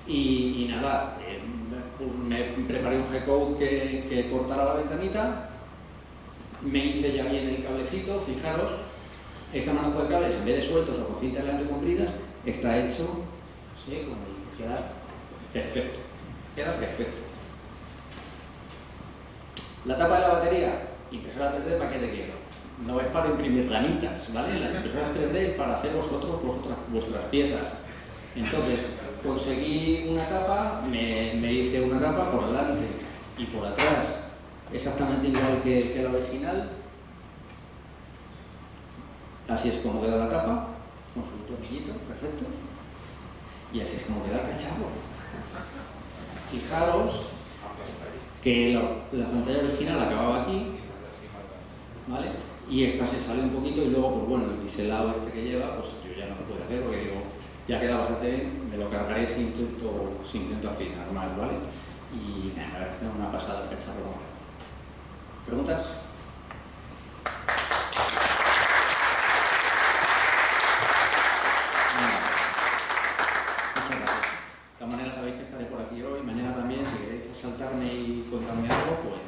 Y nada, pues me preparé un G-code que cortara la ventanita. Me hice ya bien el cablecito, fijaros. Este manojo de cables, en vez de sueltos o con cintas delante compridas, está hecho, ¿sí? Queda perfecto. Queda perfecto. La tapa de la batería, impresora 3D, ¿para qué te quiero? no es para imprimir ranitas, ¿vale? Las impresoras 3D es para hacer vuestras piezas. Entonces, conseguí una tapa, me hice una tapa por delante y por atrás, exactamente igual que la original. Así es como queda la tapa, con su tornillito, perfecto. Y así es como queda el cacharro. Fijaros que la pantalla original acababa aquí, ¿vale? Y esta se sale un poquito y luego, pues bueno, el biselado este que lleva, pues yo ya no lo puedo hacer porque digo, ya queda bastante bien, me lo cargaré si intento afinar mal, ¿vale? Y la verdad es que es una pasada el cacharro. ¿Preguntas? Muchas gracias. De todas maneras sabéis que estaré por aquí hoy, mañana también, si queréis saltarme y contarme algo, pues